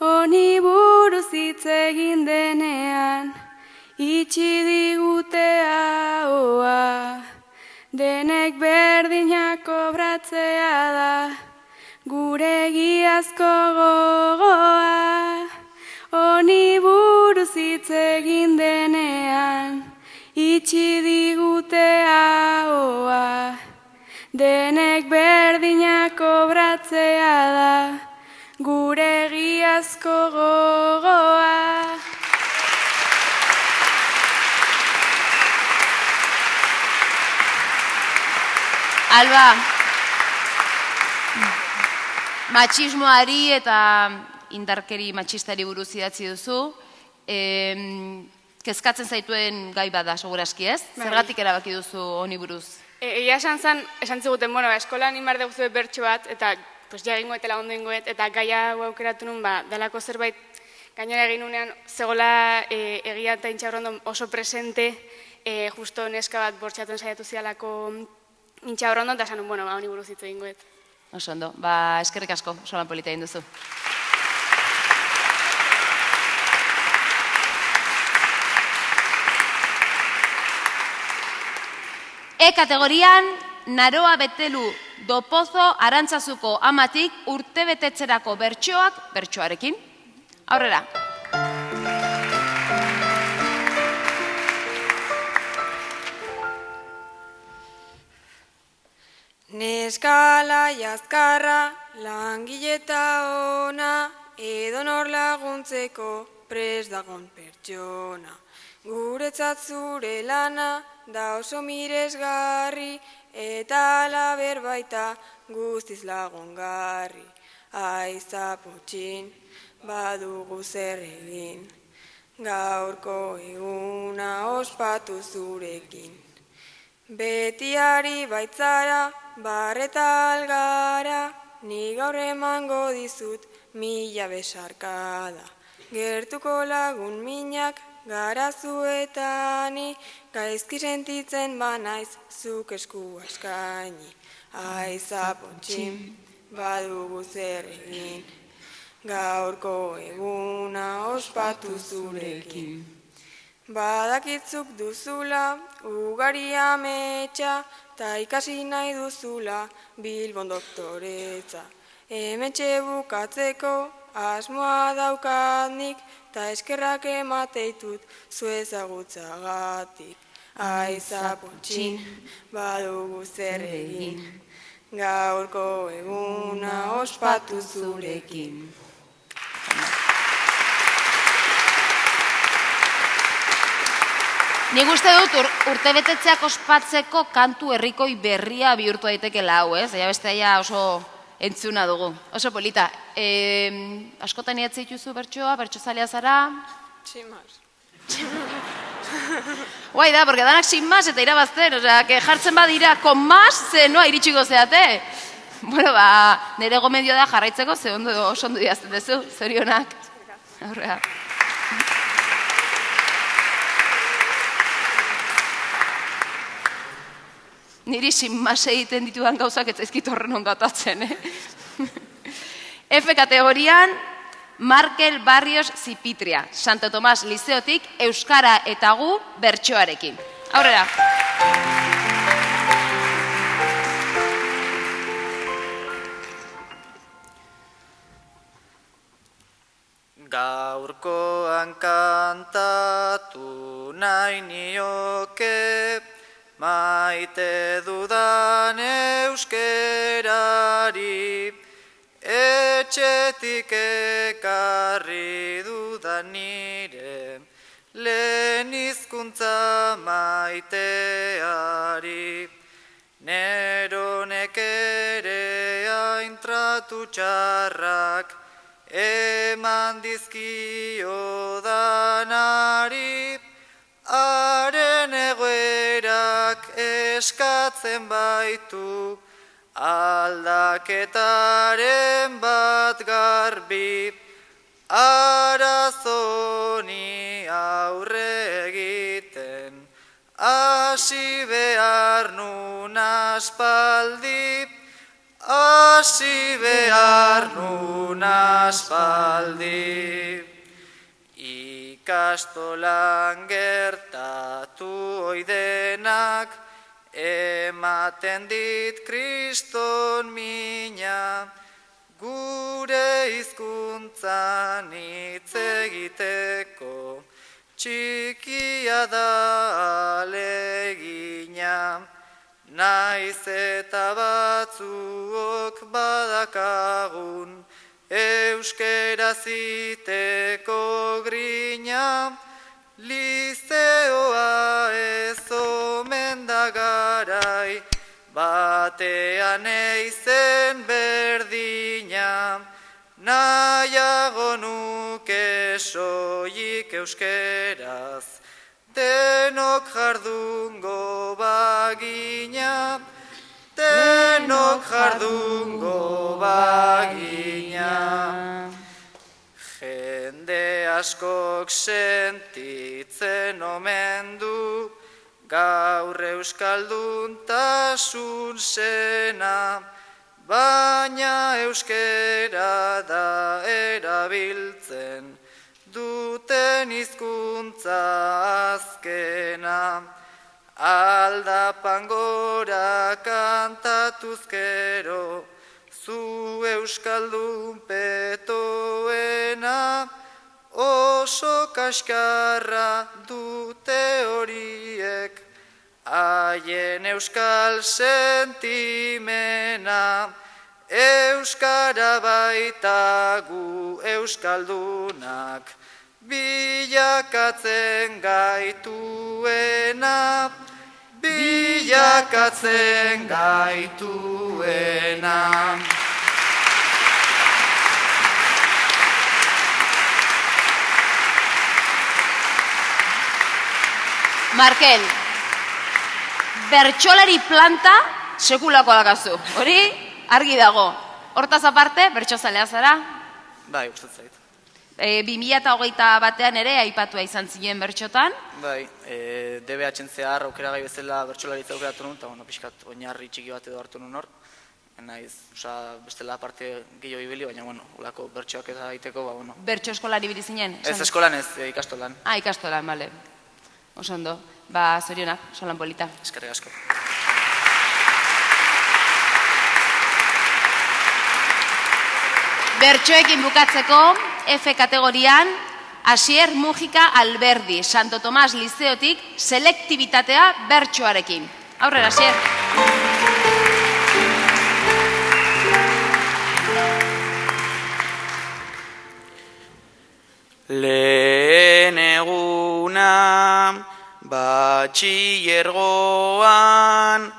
Honi buruz hitz egin denean, itxi digute ahoa. Denek berdinak kobratzea da, gure egiazko gogoa. Honi buruz hitz egin denean, itxi digute ahoa. Denek berdinak kobratzea da, gure egiazko gogoa. Alba, matxismoari eta indarkeri matxistari buruz idatzi duzu, kezkatzen zaituen gai bada, segurazki ez? Zergatik erabaki duzu honi buruz? Egia esan ziguten, eskolan inbar dugu bertso bat, eta ja egingoetela ondo ingoet, eta gaia aukeratu nun, dalako zerbait gainera egin nunean, zegoela egia eta Intxaurrondo oso presente, justo neska bat bortxatuen saiatu zialako Intxaurrondo, eta esan nun, honi buruz hitz egingoet. Oso ondo, eskerrik asko, oso lan polita egin duzu. E-kategorian, Naroa Betelu Dopozo Arantzazuko amatik urtebetetzerako bertsoak bertsoarekin. Aurrera. Neskala jazkarra, langileta ona, edonor laguntzeko prest dagon pertsona. Guretzat zure lana, da oso miresgarri, eta laber baita guztiz lagungarri. Aizaputxin, badugu zer egin, gaurko eguna ospatu zurekin. Betiari baitzara, barreta algara, ni gaur emango dizut 1000 besarkada. Gertuko lagun minak, gara zuetani, gaizki sentitzen banaiz, zuk esku askaini. Aizapotxin, badugu zer egin, gaurko eguna ospatu zurekin. Badakitzuk duzula, ugari ametsa, ta ikasi nahi duzula, Bilbon doktoretza. Hementxe bukatzeko, asmoa daukadnik, ta eskerrak emateitut zu ezagutzagatik. Aizapotxin, badugu zer egin, gaurko eguna ospatu zurekin. Nik uste dut urtebetetzeak ospatzeko kantu herrikoi berria bihurtu daitekela hau, ez? Eta bestea oso entzuna dugu, oso polita. Askotan idatzi dituzu bertsoa, bertsozalea zara? Sin más. Guai da, porque danak sin más eta irabazten, osea, que jartzen badira con más, ze noa iritsiko zeate. Bueno, nire gomendio da jarraitzeko, ze oso ondo idazten duzu, zorionak. Aurrea. Niri sin más egiten ditudan gauzak ez zaizkit horren ondatatzen, F kategorian, Markel Barrios Zipitria, Santo Tomas Lizeotik, Euskara eta gu bertsoarekin. Aurrera. Gaurkoan kantatu nahi nioke, maite dudan euskerari, etxetik ekarri dudan nire, lehen hizkuntza maiteari. Neronek ere aintratu txarrak, eman dizkio danari, haren egoerak eskatzen baitu, aldaketaren bat garbi, arazoni aurre egiten, hasi behar nun aspaldi, hasi behar nun aspaldi. Ikastolan gertatu oidenak, ematen dit kriston mina, gure hizkuntzan hitz egiteko, txikia da alegina, naiz eta batzuok badakagun, euskeraz iteko grina, lizeoa ez omen da garai, batean eizen berdina, nahiago nuke soilik euskeraz, denok jardungo bagina, denok jardungo bagina. Jende askok sentitzen omen du, gaur euskalduntasun zena, baina euskera da erabiltzen, duten hizkuntza azkena. Aldapan gora kantatuzkero, zu euskaldun petoena, oso kaskarra dute horiek, haien euskal sentimena, euskara baita gu euskaldunak, bilakatzen gaituena, bilakatzen gaituena. Markel, bertsolari planta sekulako alakazu. Hori argi dago. Hortaz aparte, bertsozalea zara? Bai, uste zait. 2021 ere aipatua izan zinen bertxotan. Bai, DBH-en zehar aukeragai bezala bertsolaritza aukeratu nun, eta pixkat oinarri txiki bat edo hartu nun hor. Naiz, bestela aparte gehiago ibili, baina, ulako bertsoak eta egiteko, Bertso eskolari ibili zinen? Ez eskolan ez, ikastolan. Ikastolan, bale. Oso ondo. Zorionak, solan polita. Eskerrik asko. Bertsoekin bukatzeko, F kategorian, Asier Mujika Alberdi, Santo Tomas Lizeotik, selektibitatea bertsoarekin. Aurrera, Asier. Lehen eguna batxillergoan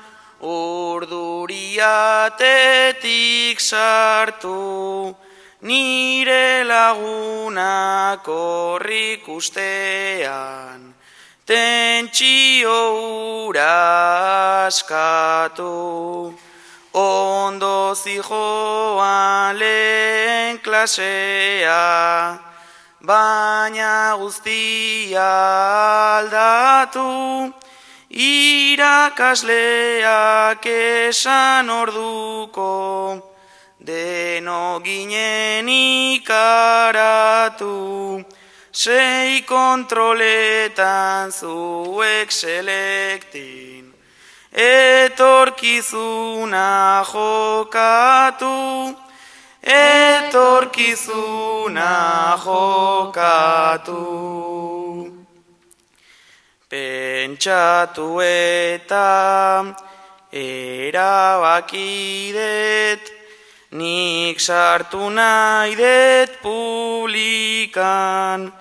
urduriatetik sartu, nire lagunak horrik ustean, tentsio ura askatu. Ondo zijoan lehen klasea, baina guztia aldatu, irakasleak esan orduko, deno ginen ikaratu, 6 kontroletan zuek selektin, etorkizuna jokatu, etorkizuna jokatu. Pentsatu eta erabakidet, nik sartu nahi det publikan,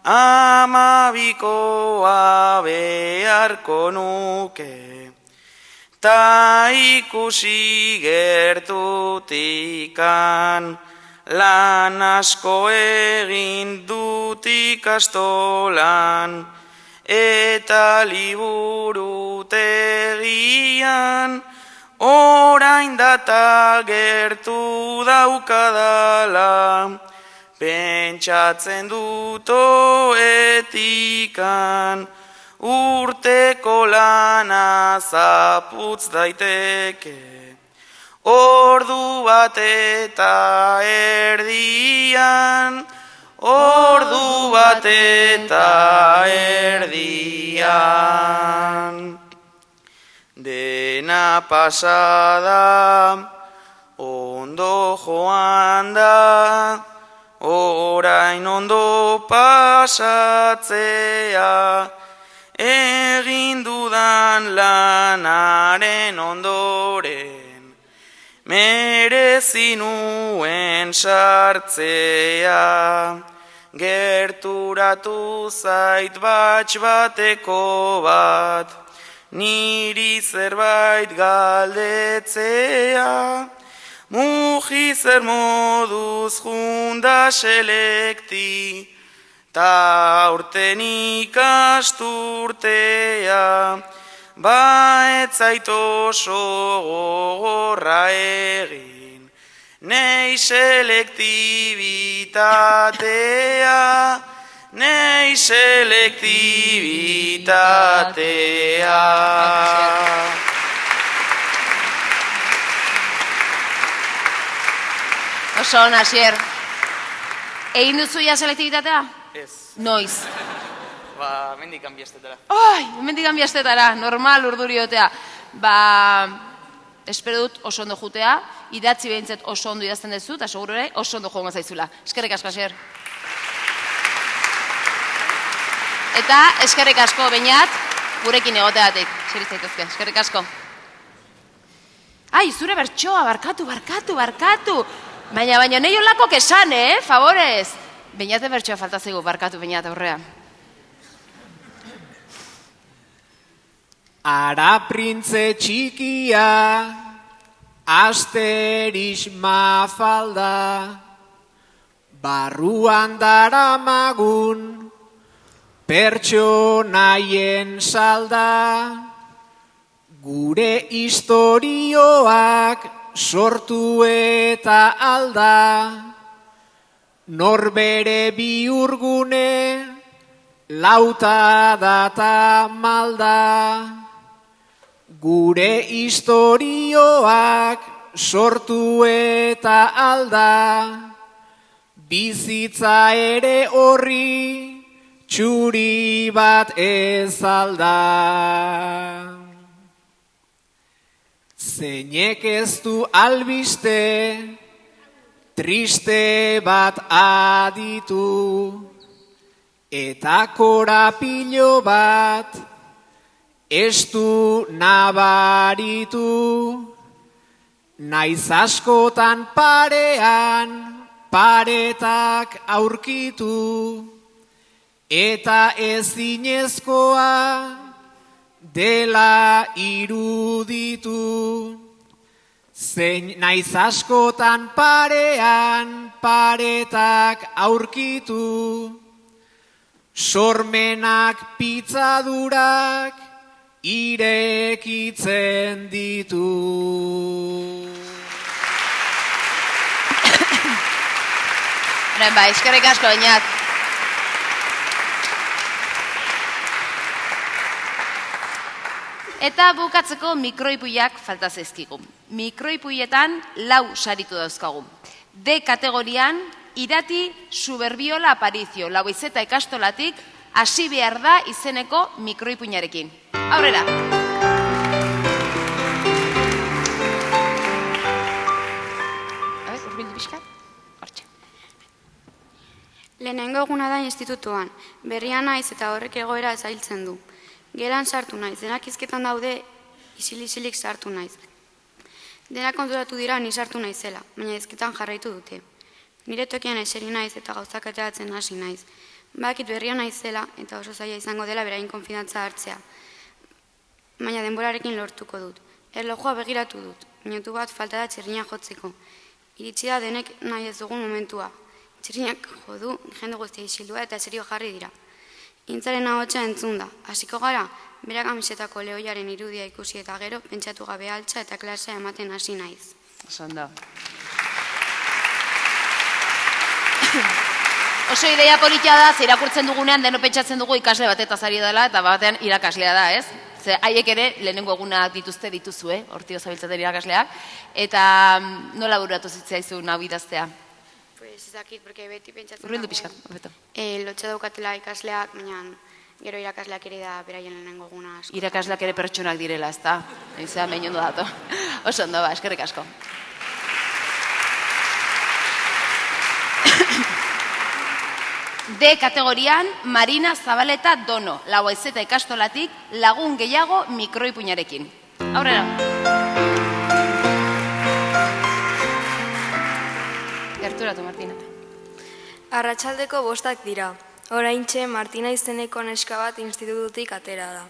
12koa beharko nuke, ta ikusi gertutikan, lan asko egin dut ikastolan, eta liburutegian, orain data gertu daukadala, pentsatzen dutoetikan, urteko lana zaputz daiteke, ordu bat eta erdian, ordu bat eta erdian. Dena pasada, ondo joan da, orain ondo pasatzea, egin dudan lanaren ondoren, merezi nuen sartzea, gerturatu zait batx bateko bat, niri zerbait galdetzea, mugi zer moduz junda selekti, ta aurten ikasturtea, ba etzait oso gogorra egin, nei selektibitatea, nei selektibitatea. Oso, Asier. Egin duzu ja selektibitatea? Ez. Noiz? Ba, mendikan biestetara. Ai, mendikan biestetara, normal urduriotea. Ba, espero dut oso ondo jutea, idatzi behintzet oso ondo idazten dezu, eta seguru ere oso ondo joango zaizula. Eskerrik asko, Asier. Eta eskerrik asko Beñat, gurekin egoteatik. Zer zaituzke, eskerrik asko. Ai, zure bertsoa, barkatu. Baina nahi olakok esan, favorez. Beñate bertsoa falta zaigu, barkatu Beñat aurrean. Ara printze txikia, asterix mafalda, barruan daramagun, pertsonaien salda, gure istorioak sortu eta alda, norbere bihurgune, lauta data malda, gure istorioak sortu eta alda, bizitza ere horri txuri bat ez alda. Zeinek ez du albiste, triste bat aditu, eta korapilo bat ez du nabaritu, naiz askotan parean paretak aurkitu, eta ezinezkoa dela iruditu. Zein naiz askotan parean paretak aurkitu, sormenak pitzadurak irekitzen ditu. Ba, eskerrik asko, Beñat. Eta bukatzeko mikroipuiak falta zaizkigu. Mikroipuietan 4 saritu dauzkagu. D kategorian, Irati Suberbiola Aparicio, Lauizeta ikastolatik, hasi behar da izeneko mikroipuinarekin. Aurrera! Urbildu pixkat? Hortxe. Lehenengo eguna da institutuan, berria naiz eta horrek egoera zailtzen du. Geran sartu naiz, denak izketan daude isil-isilik sartu naiz. Denak konturatu dira ni sartu naizela, baina izketan jarraitu dute. Nire tokian eseri naiz eta gauzak ateratzen hasi naiz. Bakit berria naizela eta oso zaila izango dela berain konfidantza hartzea. Baina denborarekin lortuko dut. Erlojua begiratu dut, minutu bat falta da txirrina jotzeko. Iritsi da denek nahi ez dugun momentua. Txirrinak jodu, jende guztia isildua eta serio jarri dira. Intzaren ahotsa entzun da. Hasiko gara, bera kamisetako lehoiaren irudia ikusi eta gero, pentsatu gabe altza eta klasea ematen hasi naiz. Oso ondo. Oso ideia politia da, irakurtzen dugunean deno pentsatzen dugu ikasle batetaz ari dela, eta batean irakaslea da, ez? Ze haiek ere, lehenengo egunak dituzue, hortio zabiltzaten irakasleak, eta nola bururatu zitzaizun hau idaztea? Pues ezakit, porque beti pentsatzen Urbildu pixkat, hobeto. Lotxa daukatela ikasleak, baina gero irakasleak ere da beraien lehenengo eguna asko. Irakasleak ere pertsonak direla, ez da? Eizea, mehin ondo dato. Oso ondo, eskerrik asko. D kategorian, Marina Zabaleta Dono, Lauaizeta ikastolatik, lagun gehiago mikroipuinarekin. Aurrera. Gerturatu, Martina. Arratsaldeko 5 dira. Oraintxe Martina izeneko neska bat institututik atera da.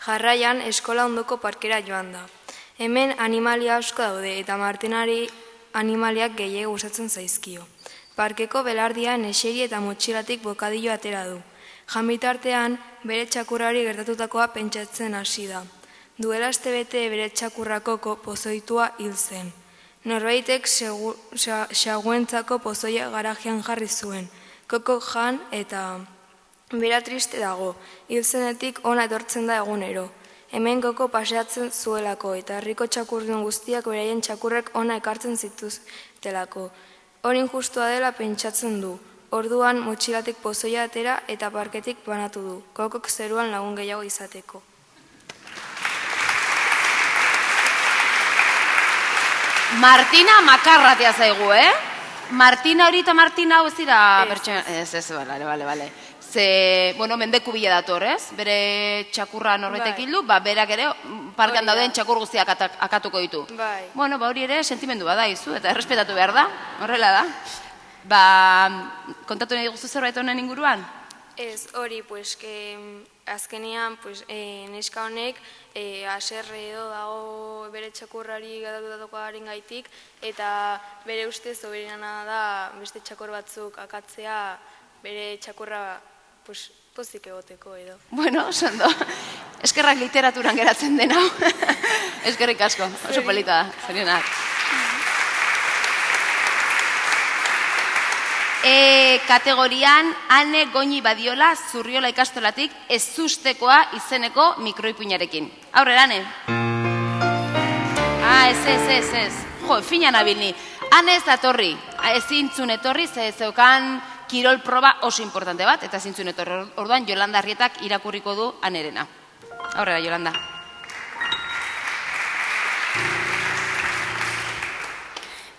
Jarraian eskola ondoko parkera joan da. Hemen animalia asko daude eta Martinari animaliak gehiago gustatzen zaizkio. Parkeko belardian eseri eta motxilatik bokadillo atera du. Jamitartean bere txakurrari gertatutakoa pentsatzen hasi da. Duela astebete bere txakurrako pozoitua hil zen. Norbaitek xaguentzako pozoia garajean jarri zuen. Koko jan eta bera triste dago. Hil zenetik ona etortzen da egunero. Hemen Koko paseatzen zuelako eta herriko txakurdun guztiak beraien txakurrek ona ekartzen zituztelako. Hor injustua dela pentsatzen du. Orduan motxilatik pozoia atera eta parketik banatu du. Kokok zeruan lagun gehiago izateko. Martina makarratea zaigu, Martina hori eta Martina hau ez dira pertsona... Ez, bale. Ze, mendeku bila dator, ez? Bere txakurra norbetek hildu, berak ere parkan dauden txakur guztiak akatuko ditu. Hori ere sentimendu bada izu, eta errespetatu behar da, horrela da. Kontatu nahi guztu zerbait honen inguruan? Ez, hori, azkenean, neska honek, aserre edo dago bere txakurrari gadatutakoaren gaitik, eta bere ustez oberena da beste txakur batzuk akatzea bere txakurra pozik egoteko edo. Ondo. Eskerrak literaturan geratzen den hau. Eskerrik asko, oso polita da, zorionak. Kategorian, Ane Goñi Badiola Zurriola ikastolatik ezustekoa izeneko mikroipuinarekin. Aurrera, Ane? Ez. Fina nabilni. Ane ez datorri, ezintzun etorri, zeukan kirol proba oso importante bat, eta ezintzun etorri. Orduan, Jolanda Arrietak irakurriko du Anerena. Aurrera, Jolanda.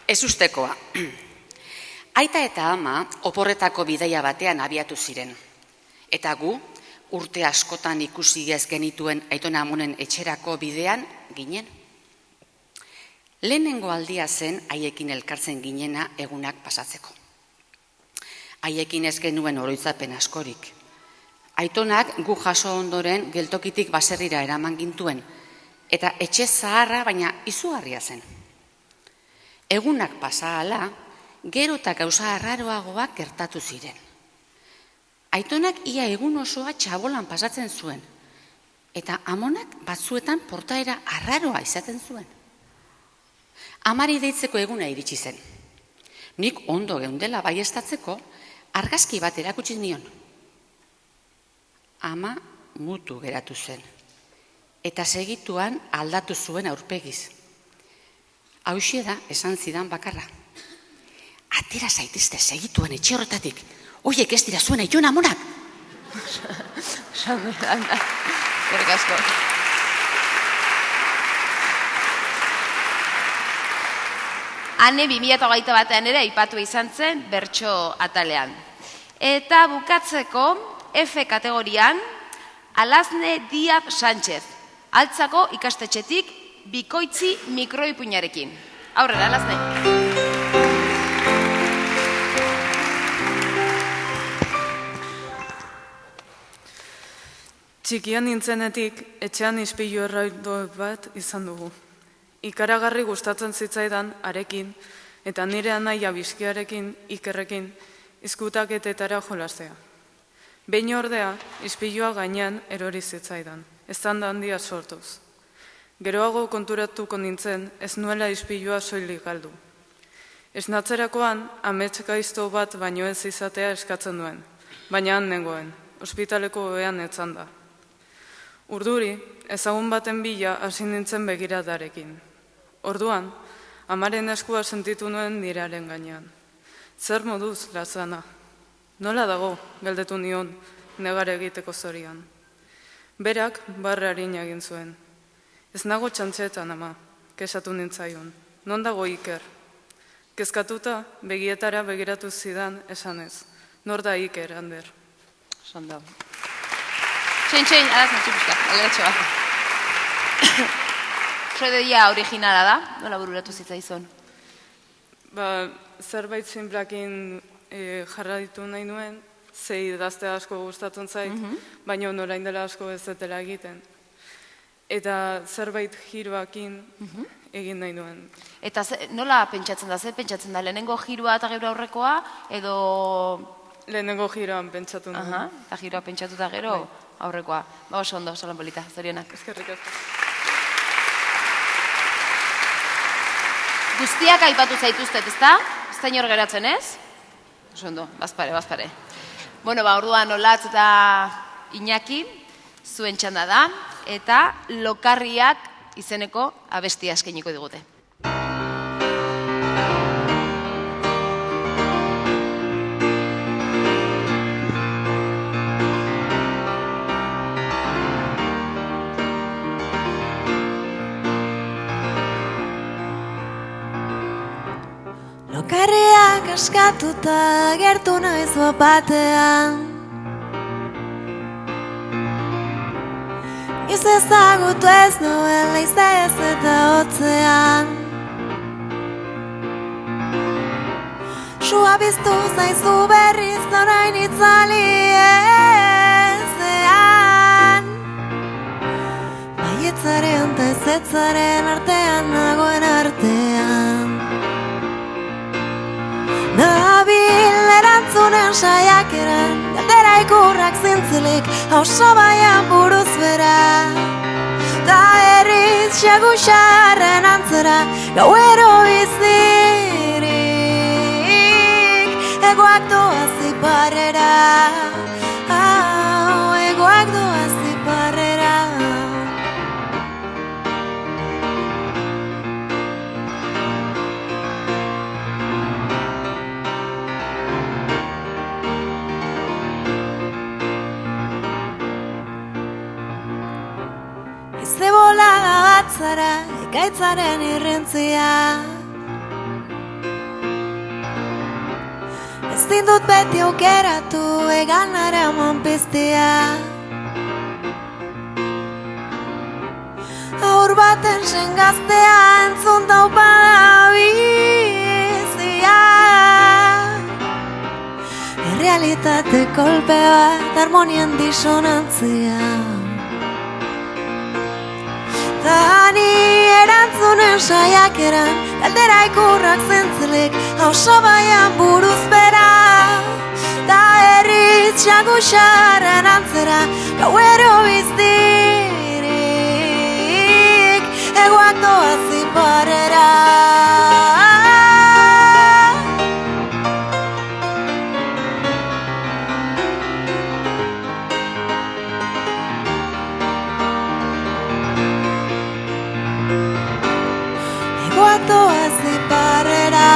Ezustekoa. Aita eta ama oporretako bidaia batean abiatu ziren. Eta gu, urte askotan ikusi ez genituen Aitona Amunen etxerako bidean ginen. Lehenengo aldia zen haiekin elkartzen ginena egunak pasatzeko. Haiekin ez genuen oroitzapen askorik. Aitonak gu jaso ondoren geltokitik baserrira eraman gintuen, eta etxe zaharra baina izugarria zen. Egunak pasa ahala, gero eta gauza arraroagoak gertatu ziren. Aitonak ia egun osoa txabolan pasatzen zuen, eta amonak batzuetan portaera arraroa izaten zuen. Amari deitzeko eguna iritsi zen. Nik ondo geundela baiestatzeko argazki bat erakutsi nion. Ama mutu geratu zen, eta segituan aldatu zuen aurpegiz. Hauxe da esan zidan bakarra. Atera zaitezte segituen etxe horretatik. Oiek ez dira zuen Aitona Amonak. Gerrik asko. Ane 2008 batean ere aipatu izan zen bertso atalean. Eta bukatzeko F kategorian Alazne Diaz Sánchez, Altzako ikastetxetik bikoitzi mikroipuinarekin. Aurrera, Alazne. Txikian nintzenetik etxean ispilu erraldoek bat izan dugu. Ikaragarri gustatzen zitzaidan arekin eta nire anaia bizkiarekin Ikerrekin izkutaketetara jolastea. Behin ordea ispilua gainean erori zitzaidan, eztanda handia sortuz. Geroago konturatuko nintzen ez nuela ispilua soilik galdu. Esnatzerakoan, amets gaizto bat baino ez izatea eskatzen duen, baina han nengoen, ospitaleko ohean etzan da. Urduri, ezagun baten bila hasi nintzen begiradarekin. Orduan, amaren eskua sentitu nuen niraren gainean. Zer moduz, Lazana? Nola dago, galdetu nion, negare egiteko zorian. Berak, barre harina egin zuen. Ez nago txantxetan, ama, kesatu nintzaion. Non dago Iker? Kezkatuta, begietara begiratu zidan esanez. Nor da Iker, Ander? Sondo. Txein, araz natxipuzka, alderatxo bat. Fredeia originala da, nola bururatu zitzaizun? Zerbait zinplakin jarraitu nahi nuen, ze idazte asko gustatzen zait, baina orain dela asko ez zetela egiten. Eta zerbait giroakin egin nahi nuen. Eta nola pentsatzen da, zer pentsatzen da, lehenengo giroa eta gero aurrekoa, edo... Lehenengo giroan pentsatu nuen. Eta giroa pentsatu eta gero aurrekoa. Oso ondo, solan polita, zorionak. Eskerrik asko. Guztiak aipatu zaituztet, ezta? Ez da inor geratzen, ez? Oso ondo, bazpare. Bueno, orduan Olatz eta Iñaki zuen txanda da, eta Lokarriak izeneko abestia eskainiko digute. Lokarriak askatuta gertu naiz batean, iz ezagutu ez nuen leizez eta hotzean. Sua biztu zaizu berriz orain itzali ezean, baietzaren eta ezetzaren artean nagoen artean. Nabil erantzunen saiakeran, galdera ikurrak zintzilik, hauso baian buruz bera. Ta herriz xaguxarren antzera, gauero bizirik, egoak doaz iparrera, egoak doaz iparrera. Zebola batzara, ekaitzaren irrentzia. Ez dindut beti aukeratu, egan araman piztia. Aur baten sengaztea, entzun taupada bizia. Errealitate kolpe bat, harmonien disonantzia. Tani erantzunen saiakeran, galdera ikurrak zintzilik, hauso baian buruz bera. Ta herriz xaguxarren antzera, gauero biztirik, egoak doaz iparrera. Doaz iparrera.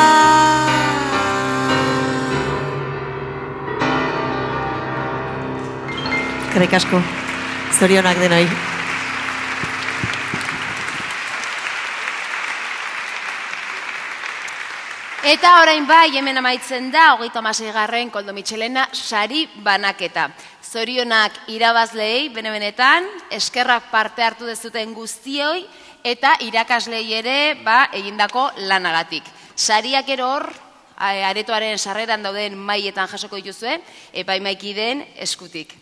Eskerrik asko, zorionak denoi. Eta orain bai, hemen amaitzen da, 36. Koldo Mitxelena sari banaketa. Zorionak irabazleei, bene-benetan, eskerrak parte hartu dezuten guztioi, eta irakaslei ere egindako lanagatik. Sariak ero hor, aretoaren sarreran dauden maietan jasoko dituzue, epaimaikideen eskutik.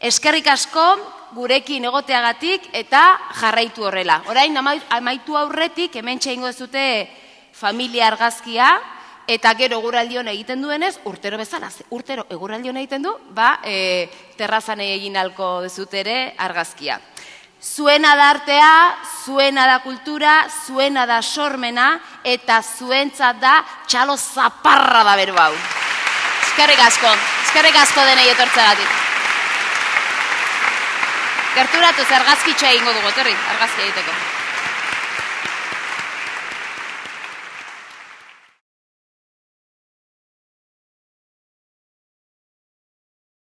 Eskerrik asko gurekin egoteagatik eta jarraitu horrela. Orain amaitu aurretik hemen txeingo ez dute familia argazkia, eta gero eguraldion egiten duenez, urtero bezala, urtero eguraldion egiten du, terrazan egin alko dezut ere argazkia. Zuena da artea, zuena da kultura, zuena da sormena, eta zuentzat da txalo zaparra da beru hau. Eskerrik asko denei etortzegatik. Gerturatu argazkitxoa egingo dugu, etorri, argazki egiteko.